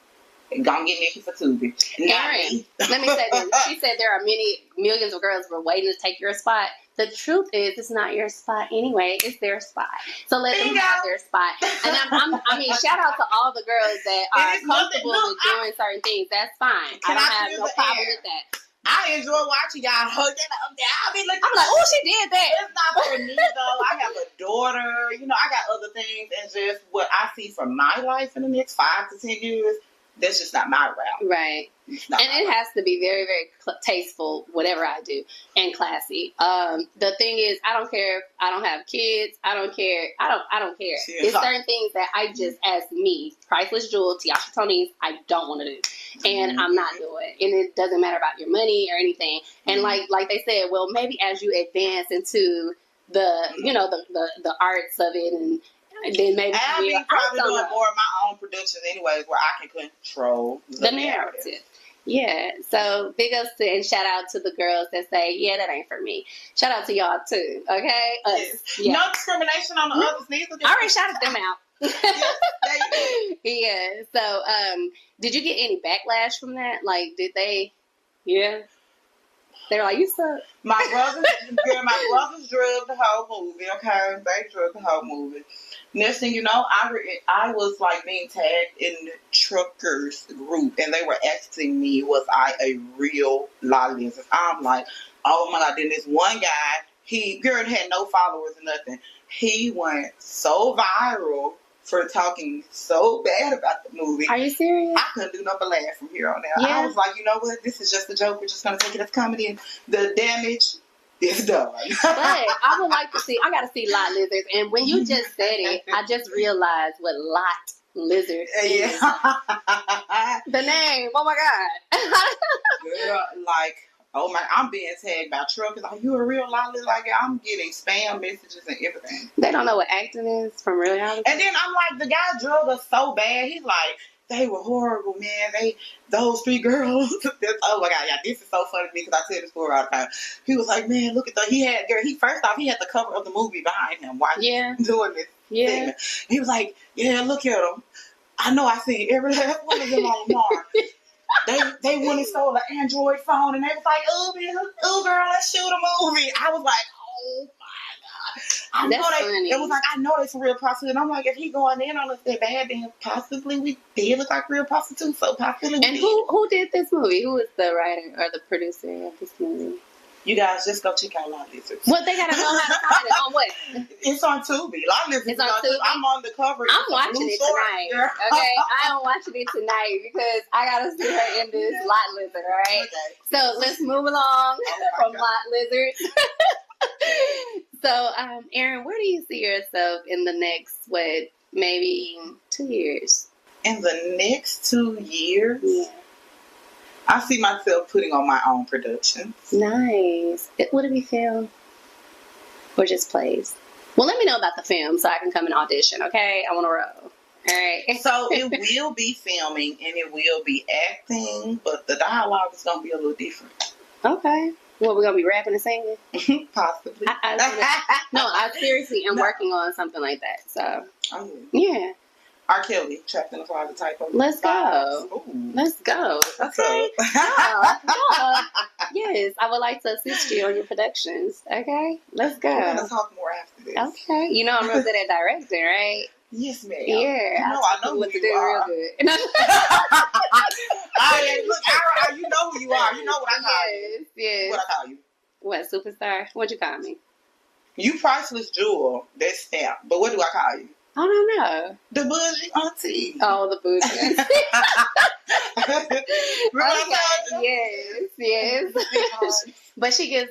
gonna get naked for Tubi. Erin, let me say this. She said there are millions of girls who are waiting to take your spot. The truth is, it's not your spot anyway. It's their spot. So let them have their spot. And I mean, shout out to all the girls that are comfortable with doing certain things. That's fine. I don't have no problem with that. I enjoy watching y'all hugging up there. I'm like, oh, she did that. It's not for me, though. I have a daughter. You know, I got other things. And just what I see from my life in the next 5 to 10 years, that's just not my route. Right. And it has to be very, very tasteful, whatever I do, and classy. The thing is, I don't care if I don't have kids. I don't care. I don't care. There's certain things that I just, as me, Priceless Jewel, Tiasha Tony's, I don't want to do. And I'm not doing. And it doesn't matter about your money or anything. And like they said, well, maybe as you advance into the, you know, the arts of it, and then maybe I'll be probably doing more of my own productions anyways, where I can control the narrative. Yeah, so big ups to, and shout out to the girls that say, yeah, that ain't for me. Shout out to y'all too, okay? Yes. Yeah. No discrimination on the others neither. I already shouted them out. Yeah, so did you get any backlash from that? Like, did they, they're like, you suck. My brothers drugged the whole movie, okay? They drugged the whole movie. Next thing you know, I was like being tagged in the truckers group, and they were asking me, was I a real lollies? I'm like, oh my God. Then this one guy, girl had no followers or nothing. He went so viral for talking so bad about the movie. Are you serious? I couldn't do nothing but laugh from here on out. Yeah. I was like, you know what? This is just a joke. We're just going to take it as comedy, and the damage is done. But I would like to see, I got to see lot lizards. And when you just said it, I just realized what lot lizard is. The name. Oh my God. Girl, like, oh my, I'm being tagged by truckers. Are you a real lolly? Like, I'm getting spam messages and everything. They don't know what acting is from reality. And then I'm like, the guy drugged us so bad. He's like, they were horrible, man. Those 3 girls. Oh my God, yeah, this is so funny to me because I tell this story all the time. He was like, man, look at first off, he had the cover of the movie behind him while he was doing this thing. He was like, yeah, look at them. I know I seen every last one of them on Mars. They went and stole an Android phone, and they was like, oh, girl, let's shoot a movie. I was like, oh my God. I That's know funny. it was like, I know it's a real prostitute. And I'm like, if he going in on us that bad, then possibly we did look like real prostitutes. So possibly we And did. who did this movie? Who was the writer or the producer of this movie? You guys just go check out Lot Lizards. Well, they gotta know how to find it. On what? It's on Tubi. Lot Lizards. It's on Tubi? I'm on the cover. I'm watching it tonight. Okay, I am watching it tonight because I gotta see her in this Lot Lizard. All right. Okay. So let's move along from God. Lot Lizards. So, Erin, where do you see yourself in the next, maybe 2 years? In the next 2 years, Yeah. I see myself putting on my own productions. Nice. Would it be film? Or just plays? Well, let me know about the film so I can come and audition, okay? I want to roll. All right. So it will be filming and it will be acting, but the dialogue is going to be a little different. Okay. Well, we're going to be rapping and singing? Possibly. I seriously am working on something like that. So, Oh, yeah. R. Kelly, Trapped in the Closet type of Let's go. vibes. Ooh. Let's go. That's Okay. up. Yeah. Yes, I would like to assist you on your productions. Okay? Let's go. We're going to talk more after this. Okay. You know I'm real good at directing, right? Yes, ma'am. Yeah. I know what who to you do are. real good. Look, Ira, you know who you are. You know what I call you. Yes. What I call you. What, superstar? What'd you call me? You priceless jewel. That's stamp. But what do I call you? I don't know. The bougie auntie. Oh, the bougie. Remember Yes. But she gives,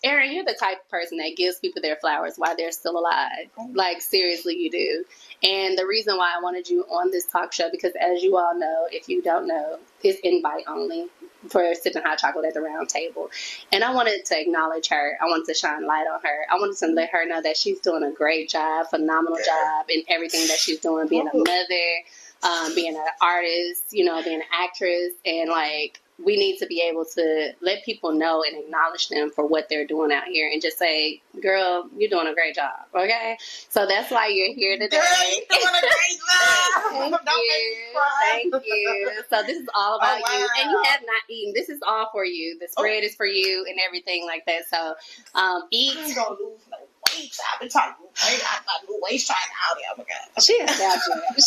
Erin, you're the type of person that gives people their flowers while they're still alive. Like, seriously, you do. And the reason why I wanted you on this talk show, because as you all know, if you don't know, it's invite only for sipping hot chocolate at the round table. And I wanted to acknowledge her. I wanted to shine light on her. I wanted to let her know that she's doing a great job, phenomenal job in everything that she's doing, being a mother, being an artist, being an actress. And, like, we need to be able to let people know and acknowledge them for what they're doing out here and just say, girl, you're doing a great job, okay? So that's why you're here today. Girl, you're doing a great job. Thank Don't make me cry. Thank you. So this is all about Oh, you. wow. And you have not eaten. This is all for you. The spread is for you and everything like that. So eat. I ain't gonna lose no weight. I've been trying to lose weight. I'm not losing weight trying out there. Oh my God. She is stalgic. Is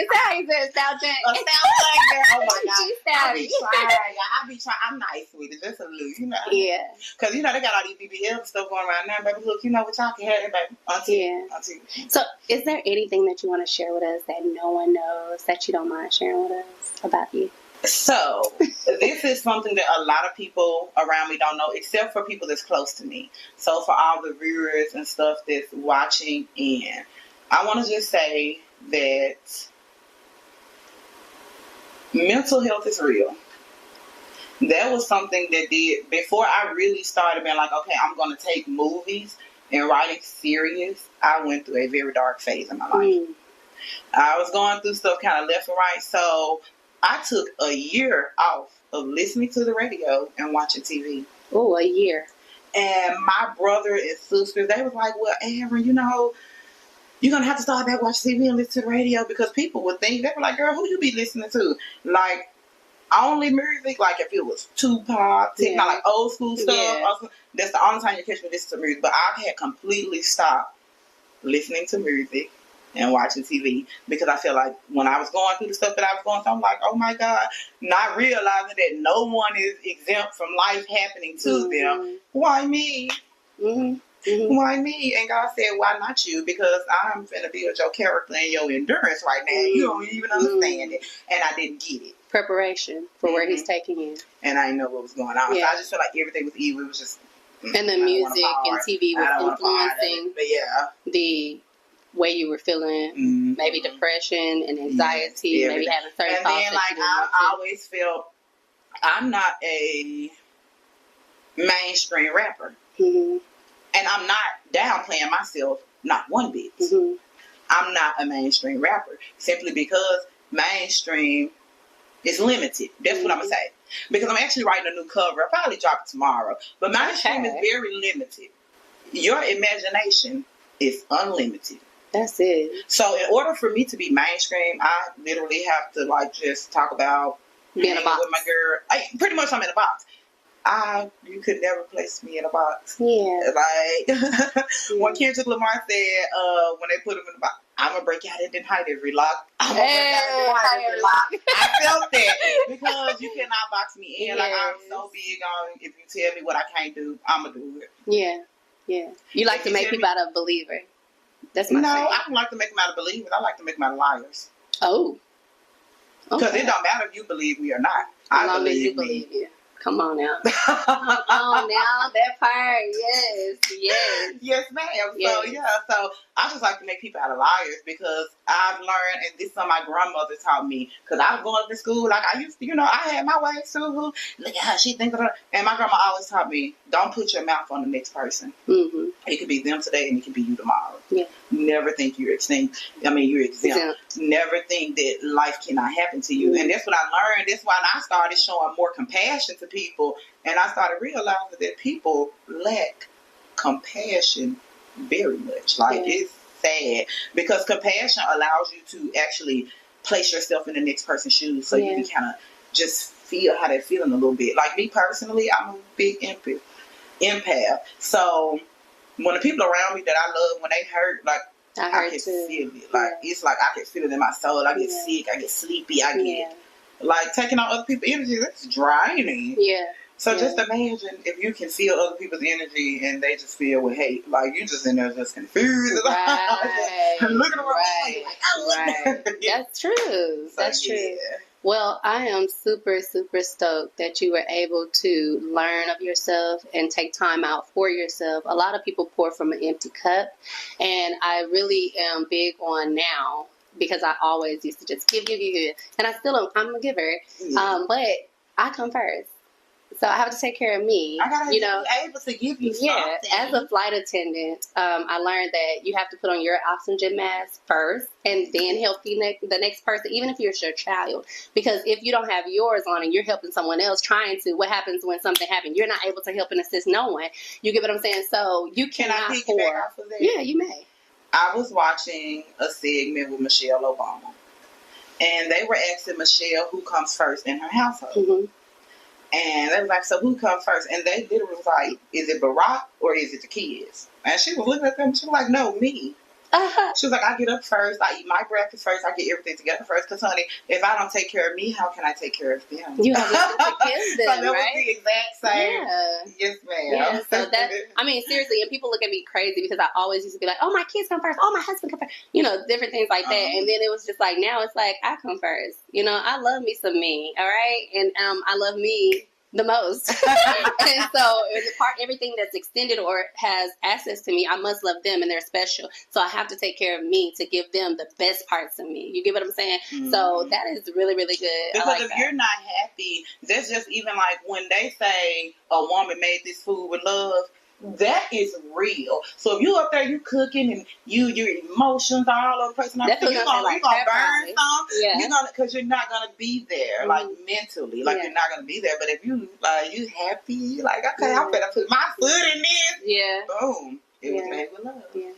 that how you say stalgic? A stallion girl. Oh my God. She's I be stalgic. trying. I be trying. I'm nice with it. Just a little, Yeah. Because, they got all these BBL and stuff going around now. Baby, look, what y'all can have, baby. Auntie. So is there anything that you want to share with us that no one knows that you don't mind sharing with us about you? So, this is something that a lot of people around me don't know, except for people that's close to me. So, for all the viewers and stuff that's watching in, I want to just say that mental health is real. That was something that did, before I really started being like, okay, I'm going to take movies and writing serious, I went through a very dark phase in my life. I was going through stuff kind of left and right, so I took a year off of listening to the radio and watching TV. Oh, a year. And my brother and sisters, they was like, well, Erin, you're going to have to start back watching TV and listen to the radio, because people would think, they were like, girl, who you be listening to? Like, only music, like if it was Tupac, like old school stuff, that's the only time you catch me listening to music. But I had completely stopped listening to music and watching TV, because I feel like when I was going through the stuff that I was going through, I'm like, oh my God, not realizing that no one is exempt from life happening to them. Why me? Why me? And God said, why not you? Because I'm finna build your character and your endurance right now. You don't even understand it. And I didn't get it. Preparation for where he's taking you. And I didn't know what was going on. Yeah. So I just felt like everything was evil. It was just... And the music and TV was influencing the way you were feeling, maybe depression and anxiety, maybe having certain thoughts. And then, like, I always felt I'm not a mainstream rapper. And I'm not downplaying myself, not one bit. I'm not a mainstream rapper, simply because mainstream is limited. That's what I'm going to say. Because I'm actually writing a new cover. I'll probably drop it tomorrow. But mainstream is very limited. Your imagination is unlimited. That's it. So in order for me to be mainstream, I literally have to, like, just talk about being in a box with my girl. Pretty much I'm in a box. You could never place me in a box. Yeah. Like when Kendrick Lamar said, when they put him in the box, I'm gonna break out and then hide every lock. I'm gonna break out and hide every lock. I felt that because you cannot box me in. Yes. Like I'm so big on if you tell me what I can't do, I'm gonna do it. Yeah. Yeah. You like to make people out of a believer. That's my thing. I don't like to make them out of believers. I like to make them out of liars. Oh. Because it don't matter if you believe me or not. As long as you believe you. Come on now. Come on now. That part. Yes. Yes. Yes, ma'am. Yes. So I just like to make people out of liars because I've learned, and this is something my grandmother taught me, because I was going to school, like I used to, I had my way too. Look at her, she thinks of her. And my grandma always taught me, don't put your mouth on the next person. Mm-hmm. It could be them today and it could be you tomorrow. Yeah. Never think you're exempt. Never think that life cannot happen to you. Mm-hmm. And that's what I learned. That's why I started showing more compassion to people. And I started realizing that people lack compassion very much. It's sad because compassion allows you to actually place yourself in the next person's shoes so you can kind of just feel how they're feeling a little bit. Like me personally, I'm a big empath. So when the people around me that I love, when they hurt, like I can feel it. Like it's like I can feel it in my soul. I get sick, I get sleepy, I get like taking on other people's energy. That's draining. Yeah. So just imagine if you can feel other people's energy and they just feel with hate. Like you just in there just confused. Right. Looking around like, right. That's true. That's true. Well, I am super, super stoked that you were able to learn of yourself and take time out for yourself. A lot of people pour from an empty cup, and I really am big on now, because I always used to just give, and I still am. I'm a giver, but I come first. So I have to take care of me. I gotta be able to give you something. Yeah, as a flight attendant, I learned that you have to put on your oxygen mask first and then help the next person, even if you're your child. Because if you don't have yours on and you're helping someone else trying to, what happens when something happens? You're not able to help and assist no one. You get what I'm saying? So you cannot pour. Off of that? Yeah, you may. I was watching a segment with Michelle Obama, and they were asking Michelle who comes first in her household. Mm-hmm. And they was like, so who comes first? And they literally was like, is it Barack or is it the kids? And she was looking at them. She was like, no, me. She was like, I get up first. I eat my breakfast first. I get everything together first. Because, honey, if I don't take care of me, how can I take care of them? You have to give them, so that was the exact same. Yeah. Yes, ma'am. Yeah, so that, I mean, seriously, and people look at me crazy because I always used to be like, oh, my kids come first. Oh, my husband come first. Different things like that. And then it was just like, now it's like, I come first. I love me some me, all right? And I love me the most. And so everything that's extended or has access to me, I must love them, and they're special. So I have to take care of me to give them the best parts of me. You get what I'm saying? Mm-hmm. So that is really, really good. Because if you're not happy, that's just even like when they say a woman made this food with love, that is real. So if you up there, you cooking and your emotions are all over the place, and you're gonna burn some. Yeah. Because you're not gonna be there, like mentally, like you're not gonna be there. But if you you happy, you like, okay, I'm gonna put my foot in this. Yeah. Boom. It was made with love. Yeah.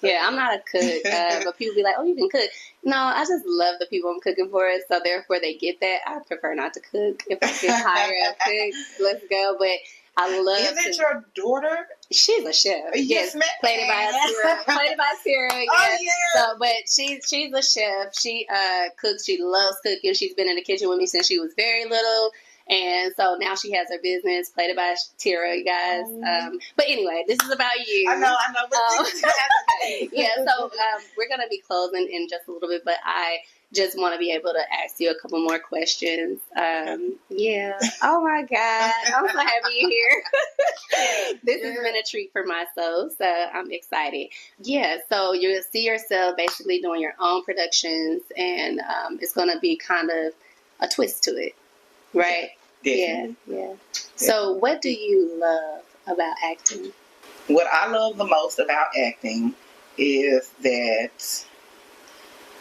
Yeah, I'm not a cook, but people be like, oh, you can cook. No, I just love the people I'm cooking for, so therefore they get that. I prefer not to cook. If I can hire a cook, let's go. But I love. Isn't your daughter? She's a chef. Yes, ma'am. Played by Tara. Yes. Oh yeah. So, but she's a chef. She cooks. She loves cooking. She's been in the kitchen with me since she was very little. And so now she has her business, Played by Tara, you guys. But anyway, this is about you. I know. Yeah, so we're going to be closing in just a little bit, but I just want to be able to ask you a couple more questions. Yeah. Oh, my God. I'm so happy you're here. This has been a treat for my soul, so I'm excited. Yeah, so you'll see yourself basically doing your own productions, and it's going to be kind of a twist to it. Right. Yeah. So what do you love about acting? What I love the most about acting is that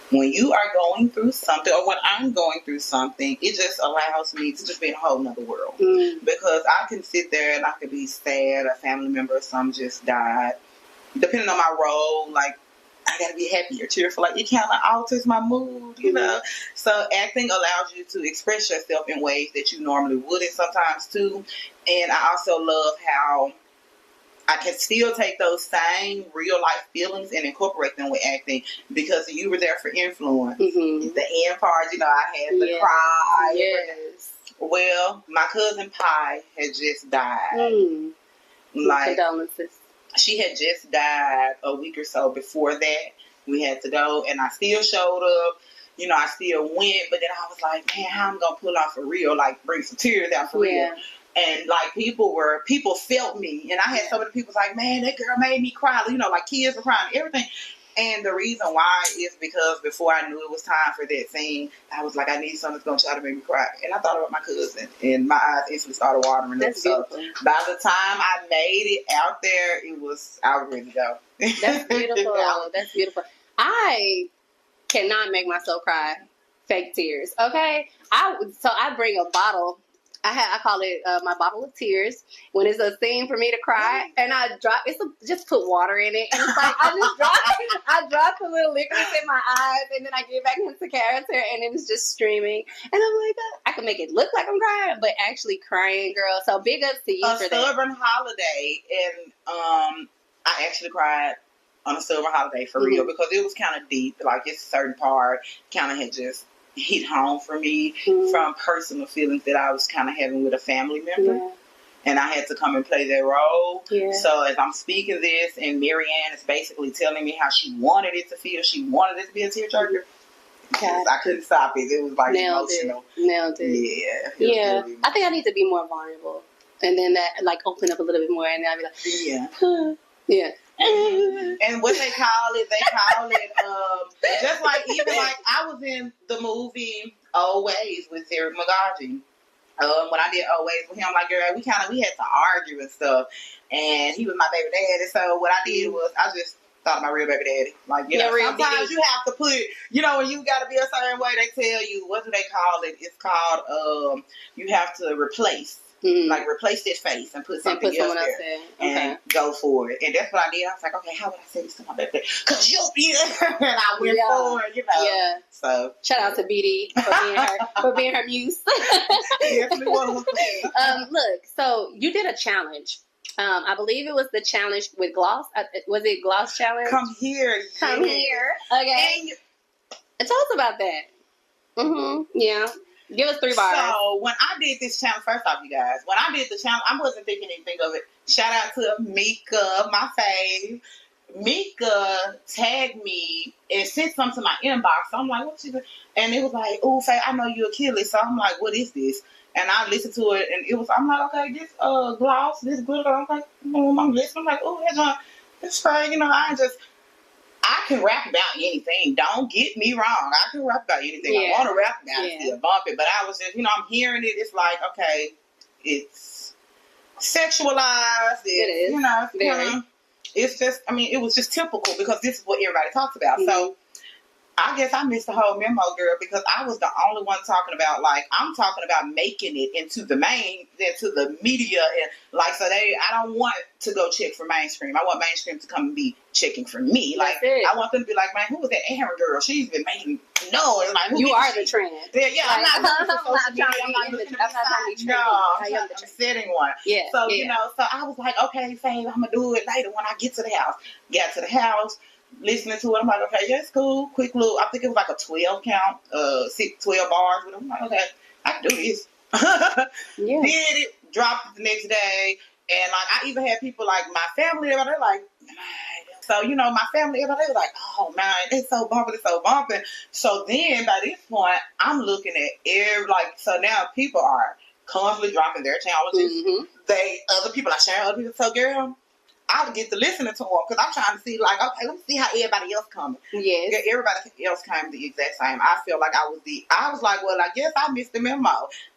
when you are going through something, or when I'm going through something, it just allows me to just be in a whole nother world. Because I can sit there and I could be sad, a family member or something just died. Depending on my role, like I gotta be happy or cheerful. Like, it kind of alters my mood, you know. So acting allows you to express yourself in ways that you normally wouldn't sometimes too. And I also love how I can still take those same real life feelings and incorporate them with acting, because you were there for influence. Mm-hmm. The end part, you know, I had to cry. Yes. Well, my cousin Pi had just died. Like, condolences. She had just died a week or so before that. We had to go, and I still showed up. You know, I still went, but then I was like, man, how I'm gonna pull out for real? Like, bring some tears out for real. And like, people felt me, and I had so many people like, man, that girl made me cry. You know, like, kids were crying, everything. And the reason why is because before I knew it was time for that scene, I was like, I need something that's going to try to make me cry. And I thought about my cousin, and my eyes instantly started watering. That's so beautiful. By the time I made it out there, I was ready to go. That's beautiful. That's beautiful. I cannot make myself cry. Fake tears. Okay? I bring a bottle. I call it my bottle of tears when it's a scene for me to cry, and I just put water in it, and it's like I drop the little liquids in my eyes, and then I get back into character, and then it's just streaming, and I'm like, I can make it look like I'm crying, but actually crying, girl. So big ups to you for that. A Stubborn Holiday, and I actually cried on A Stubborn Holiday for real, because it was kind of deep. Like, it's a certain part kind of had just hit home for me from personal feelings that I was kind of having with a family member. And I had to come and play that role. So as I'm speaking this, and Marianne is basically telling me how she wanted it to feel, she wanted it to be a tearjerker, I couldn't stop it. It was like emotional. Nailed it. Yeah. Really, I think I need to be more vulnerable, and then that, like, open up a little bit more, and then I'll be like, yeah. And what they call it, just like, even like, I was in the movie Always with Eric Magaji. When I did Always with him, like, girl, we had to argue and stuff, and he was my baby daddy. So what I did was, I just thought of my real baby daddy. Like, you know, sometimes you have to put, you know, when you got to be a certain way, they tell you, what do they call it? It's called, you have to replace. Like, replace this face and put something else there. And go for it. And that's what I did. I was like, okay, how would I say this to my baby? Because you'll be there. And I went for it, you know. Yeah. So, shout out to BD for being her muse. Look, so you did a challenge. I believe it was the challenge with Gloss. Was it Gloss Challenge? Come here. Okay. And tell us about that. Yeah. Give us 3 bars. So, when I did this challenge, first off, you guys, when I did the challenge, I wasn't thinking anything of it. Shout out to Mika, my fave. Mika tagged me and sent something to my inbox. So I'm like, what you doing? And it was like, oh, Faye, I know you're a killer. So I'm like, what is this? And I listened to it, and I'm like, okay, this gloss, this glitter. I'm like, I'm listening. I'm like, oh, it's Faye. You know, I can rap about anything. Don't get me wrong. I can rap about anything. I want to rap about it, still bump it. But I was just, you know, I'm hearing it. It's like, okay, it's sexualized. It is. You know, it's just, I mean, it was just typical, because this is what everybody talks about. So I guess I missed the whole memo, girl, because I was the only one talking about, like, I'm talking about making it into the media, and like, so I don't want to go check for mainstream. I want mainstream to come and be checking for me. Like, I want them to be like, man, who was that Erin girl? She's been making noise. Like, who you are the trend. I'm not looking for social media. I'm not looking to be no, I'm setting one. So, you know, so I was like, okay, fame, I'm going to do it later when I get to the house. Got to the house. Listening to it, I'm like, okay, yeah, it's cool. Quick little, I think it was like a 12 count, 12 bars. But I'm like, okay, I can do this. Did it, dropped it the next day, and like, I even had people like my family, they're like, so, you know, my family, everybody was like, oh man, it's so bumping. So then by this point, I'm looking at so now people are constantly dropping their challenges. Other people are sharing other people. So, girl, I would get to listening to them, because I'm trying to see, like, okay, let me see how everybody else coming. Yes. Everybody else came the exact same. I feel like I was like, well, I guess I missed the memo.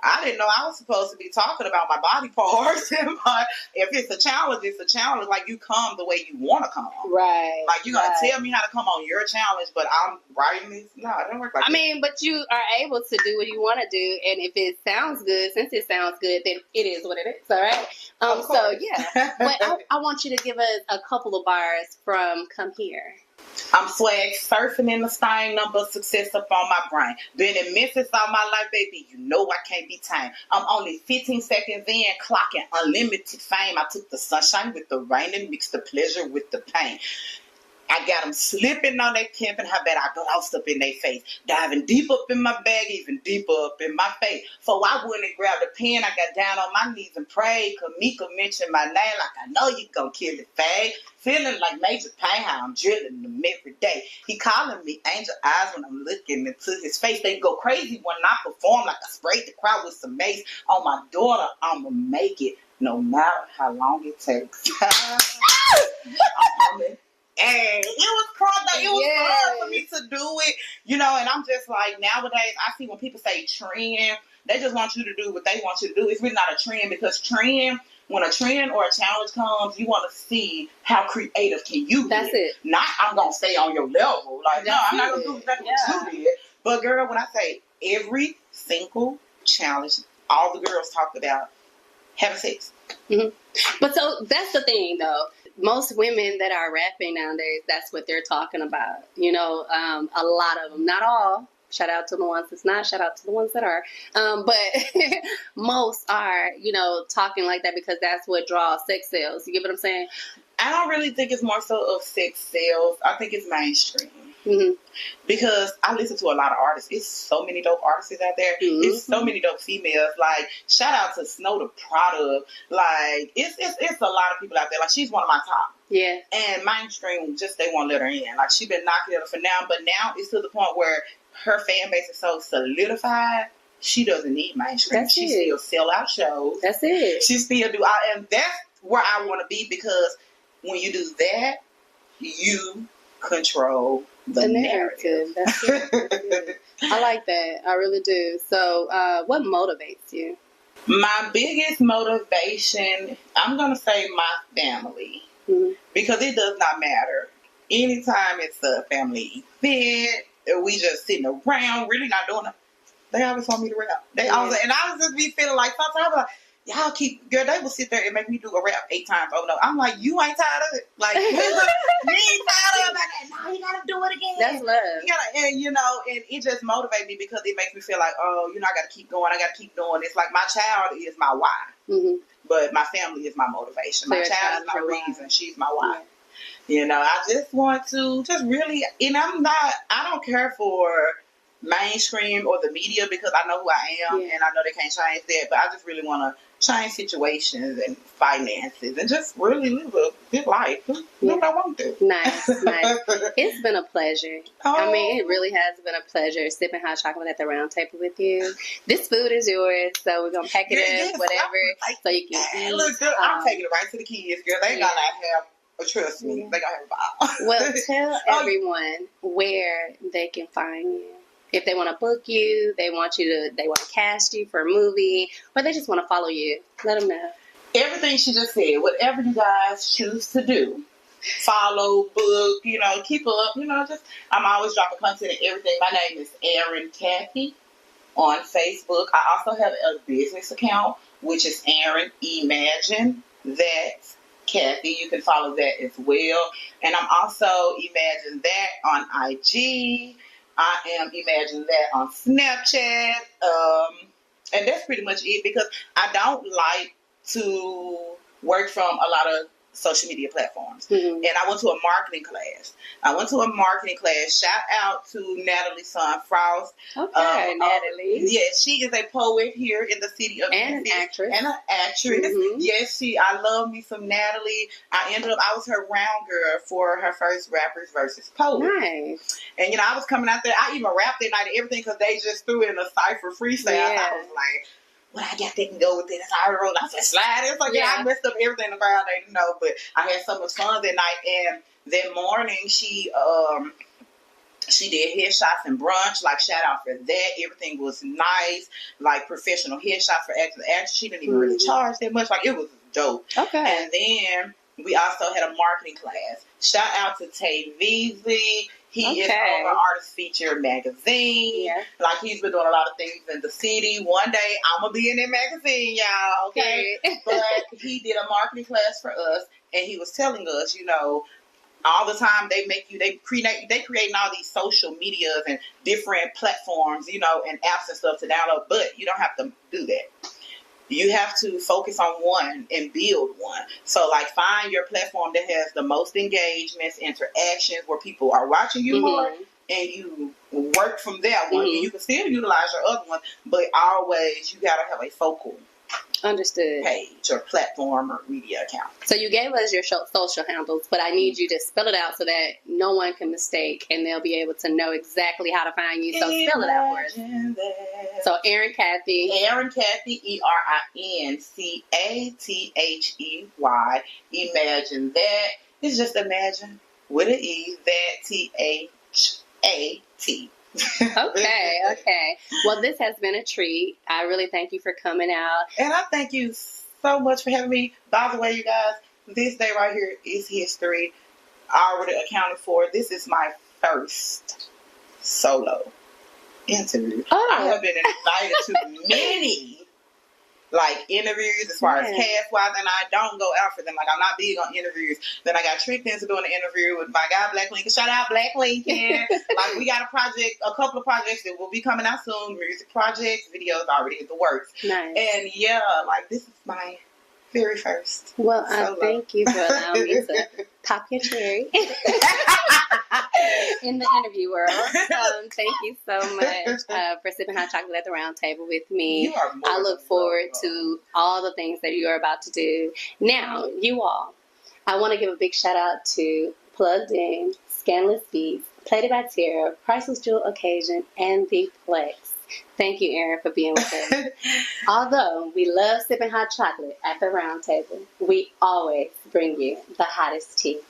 I didn't know I was supposed to be talking about my body parts. But if it's a challenge, it's a challenge. Like, you come the way you want to come. Right. Like, you're going to tell me how to come on your challenge, but I'm writing this. No, it don't work like that. I mean, but you are able to do what you want to do, and if it sounds good, since it sounds good, then it is what it is, all right? So, yeah. But I want you to to give us a couple of bars from Come Here. I'm swag surfing in the stain, number of success up on my brain. Been in Memphis all my life, baby. You know I can't be tamed. I'm only 15 seconds in, clocking unlimited fame. I took the sunshine with the rain and mixed the pleasure with the pain. I got them slipping on their pimping. How bad I glossed up in their face. Diving deep up in my bag, even deeper up in my face. So I wouldn't grab the pen. I got down on my knees and prayed. Kamika mentioned my name like I know you gonna kill it, fag. Feeling like Major Payne, how I'm drilling them every day. He calling me angel eyes when I'm looking into his face. They go crazy when I perform like I sprayed the crowd with some mace. On my daughter, I'ma make it no matter how long it takes. I'm coming. And it was crunk. It was hard for me to do it, and I'm just like, nowadays, I see when people say trend, they just want you to do what they want you to do. It's really not a trend, because when a trend or a challenge comes, you want to see how creative can you be. That's it. Not, I'm going to stay on your level. Like, no, I'm not going to do exactly what you did. But, girl, when I say every single challenge, all the girls talk about having sex. Mm-hmm. But so that's the thing, though. Most women that are rapping nowadays, that's what they're talking about. A lot of them, not all. Shout out to the ones that's not. Shout out to the ones that are. But most are, talking like that because that's what draws sex sales. You get what I'm saying? I don't really think it's more so of sex sales. I think it's mainstream. Mm-hmm. Because I listen to a lot of artists. It's so many dope artists out there. Mm-hmm. It's so many dope females. Like, shout out to Snow the Product. Like, it's a lot of people out there. Like, she's one of my top. Yeah. And mainstream, just they won't let her in. Like, she been knocking it up for now. But now it's to the point where her fan base is so solidified. She doesn't need mainstream. She still sell out shows. That's it. She still do. And that's where I want to be, because when you do that, you control the narrative. That's it. I like that. I really do. So, what motivates you? My biggest motivation, I'm going to say my family. Mm-hmm. Because it does not matter. Anytime it's a family event, we just sitting around, really not doing it. They always want me to rap. And I was just be feeling like, sometimes like, y'all girl, they will sit there and make me do a rap 8 times over. I'm like, you ain't tired of it. Like, you ain't tired of it. No, you gotta do it again. That's love. And it just motivates me, because it makes me feel like, I gotta keep going. I gotta keep doing this. Like, my child is my why. Mm-hmm. But my family is my motivation. My child is my reason. She's my why. Yeah. I just want to just really, and I don't care for mainstream or the media, because I know who I am, and I know they can't change that, but I just really want to change situations and finances and just really live a good life. Do what I want to. Nice. It's been a pleasure. I mean, it really has been a pleasure sipping hot chocolate at the round table with you. This food is yours, so we're going to pack it up, whatever, so you can eat. Look, girl, I'm taking it right to the kids, girl. They got to have, trust me, they got to have a ball. Well, tell everyone where they can find you. If they want to book you, they want to cast you for a movie, or they just want to follow you, let them know. Everything she just said, whatever you guys choose to do, follow, book, keep up, I'm always dropping content and everything. My name is Erin Cathey on Facebook. I also have a business account, which is Erin Imagine That Cathey. You can follow that as well. And I'm also Imagine That on IG. I am Imagine That on Snapchat. And that's pretty much it, because I don't like to work from a lot of social media platforms. Mm-hmm. And I went to a marketing class. Shout out to Natalie Son Frost. Okay, Natalie. Yes, she is a poet here in the city of Memphis. And an actress. Mm-hmm. Yes, I love me some Natalie. I was her round girl for her first Rappers versus Poets. Nice. And, I was coming out there. I even rapped that night and everything, because they just threw in a cypher freestyle. Yeah. I was like, well, I got that can go with it. I wrote, I said, slide. It's like, I messed up everything in the crowd. They didn't know, but I had so much fun that night. And that morning, she did headshots and brunch. Like, shout out for that. Everything was nice. Like, professional headshots for actors. She didn't even really charge that much. Like, it was dope. Okay. And then we also had a marketing class. Shout out to Tay Veasley. He is Okay. over Artist Feature magazine. Yeah. Like, he's been doing a lot of things in the city. One day, I'm going to be in that magazine, y'all, okay? But he did a marketing class for us, and he was telling us, you know, all the time they creating all these social medias and different platforms, you know, and apps and stuff to download, but you don't have to do that. You have to focus on one and build one. So, like, find your platform that has the most engagements, interactions, where people are watching you more, and you work from that one. And you can still utilize your other one, but always you gotta have a focal page or platform or media account. So you gave us your social handles, but I need you to spell it out so that no one can mistake and they'll be able to know exactly how to find you. So spell it out for us. So Erin Cathey. Erin Cathey, ErinCathey. Imagine that. It's just imagine with an E, that THAT. Okay. Well, this has been a treat. I really thank you for coming out. And I thank you so much for having me. By the way, you guys, this day right here is history. I already accounted for it. This is my first solo interview. I have been invited to many interviews as far as cast wise, and I don't go out for them. Like, I'm not big on interviews. Then I got tricked into doing an interview with my guy Black Lincoln. Shout out Black Lincoln. Like, we got a couple of projects that will be coming out soon. Music projects, videos already in the works. Nice. And yeah, like, this is my very first. Well, I thank you for allowing me to pop your cherry in the interview world. Thank you so much for sipping hot chocolate at the round table with me. You are I look forward to all the things that you are about to do. Now, you all, I want to give a big shout out to Plugged In, Scandalous Beats, Plated by Tara, Priceless Jewel Occasion, and The Plex. Thank you, Erin, for being with us. Although we love sipping hot chocolate at the round table, we always bring you the hottest tea.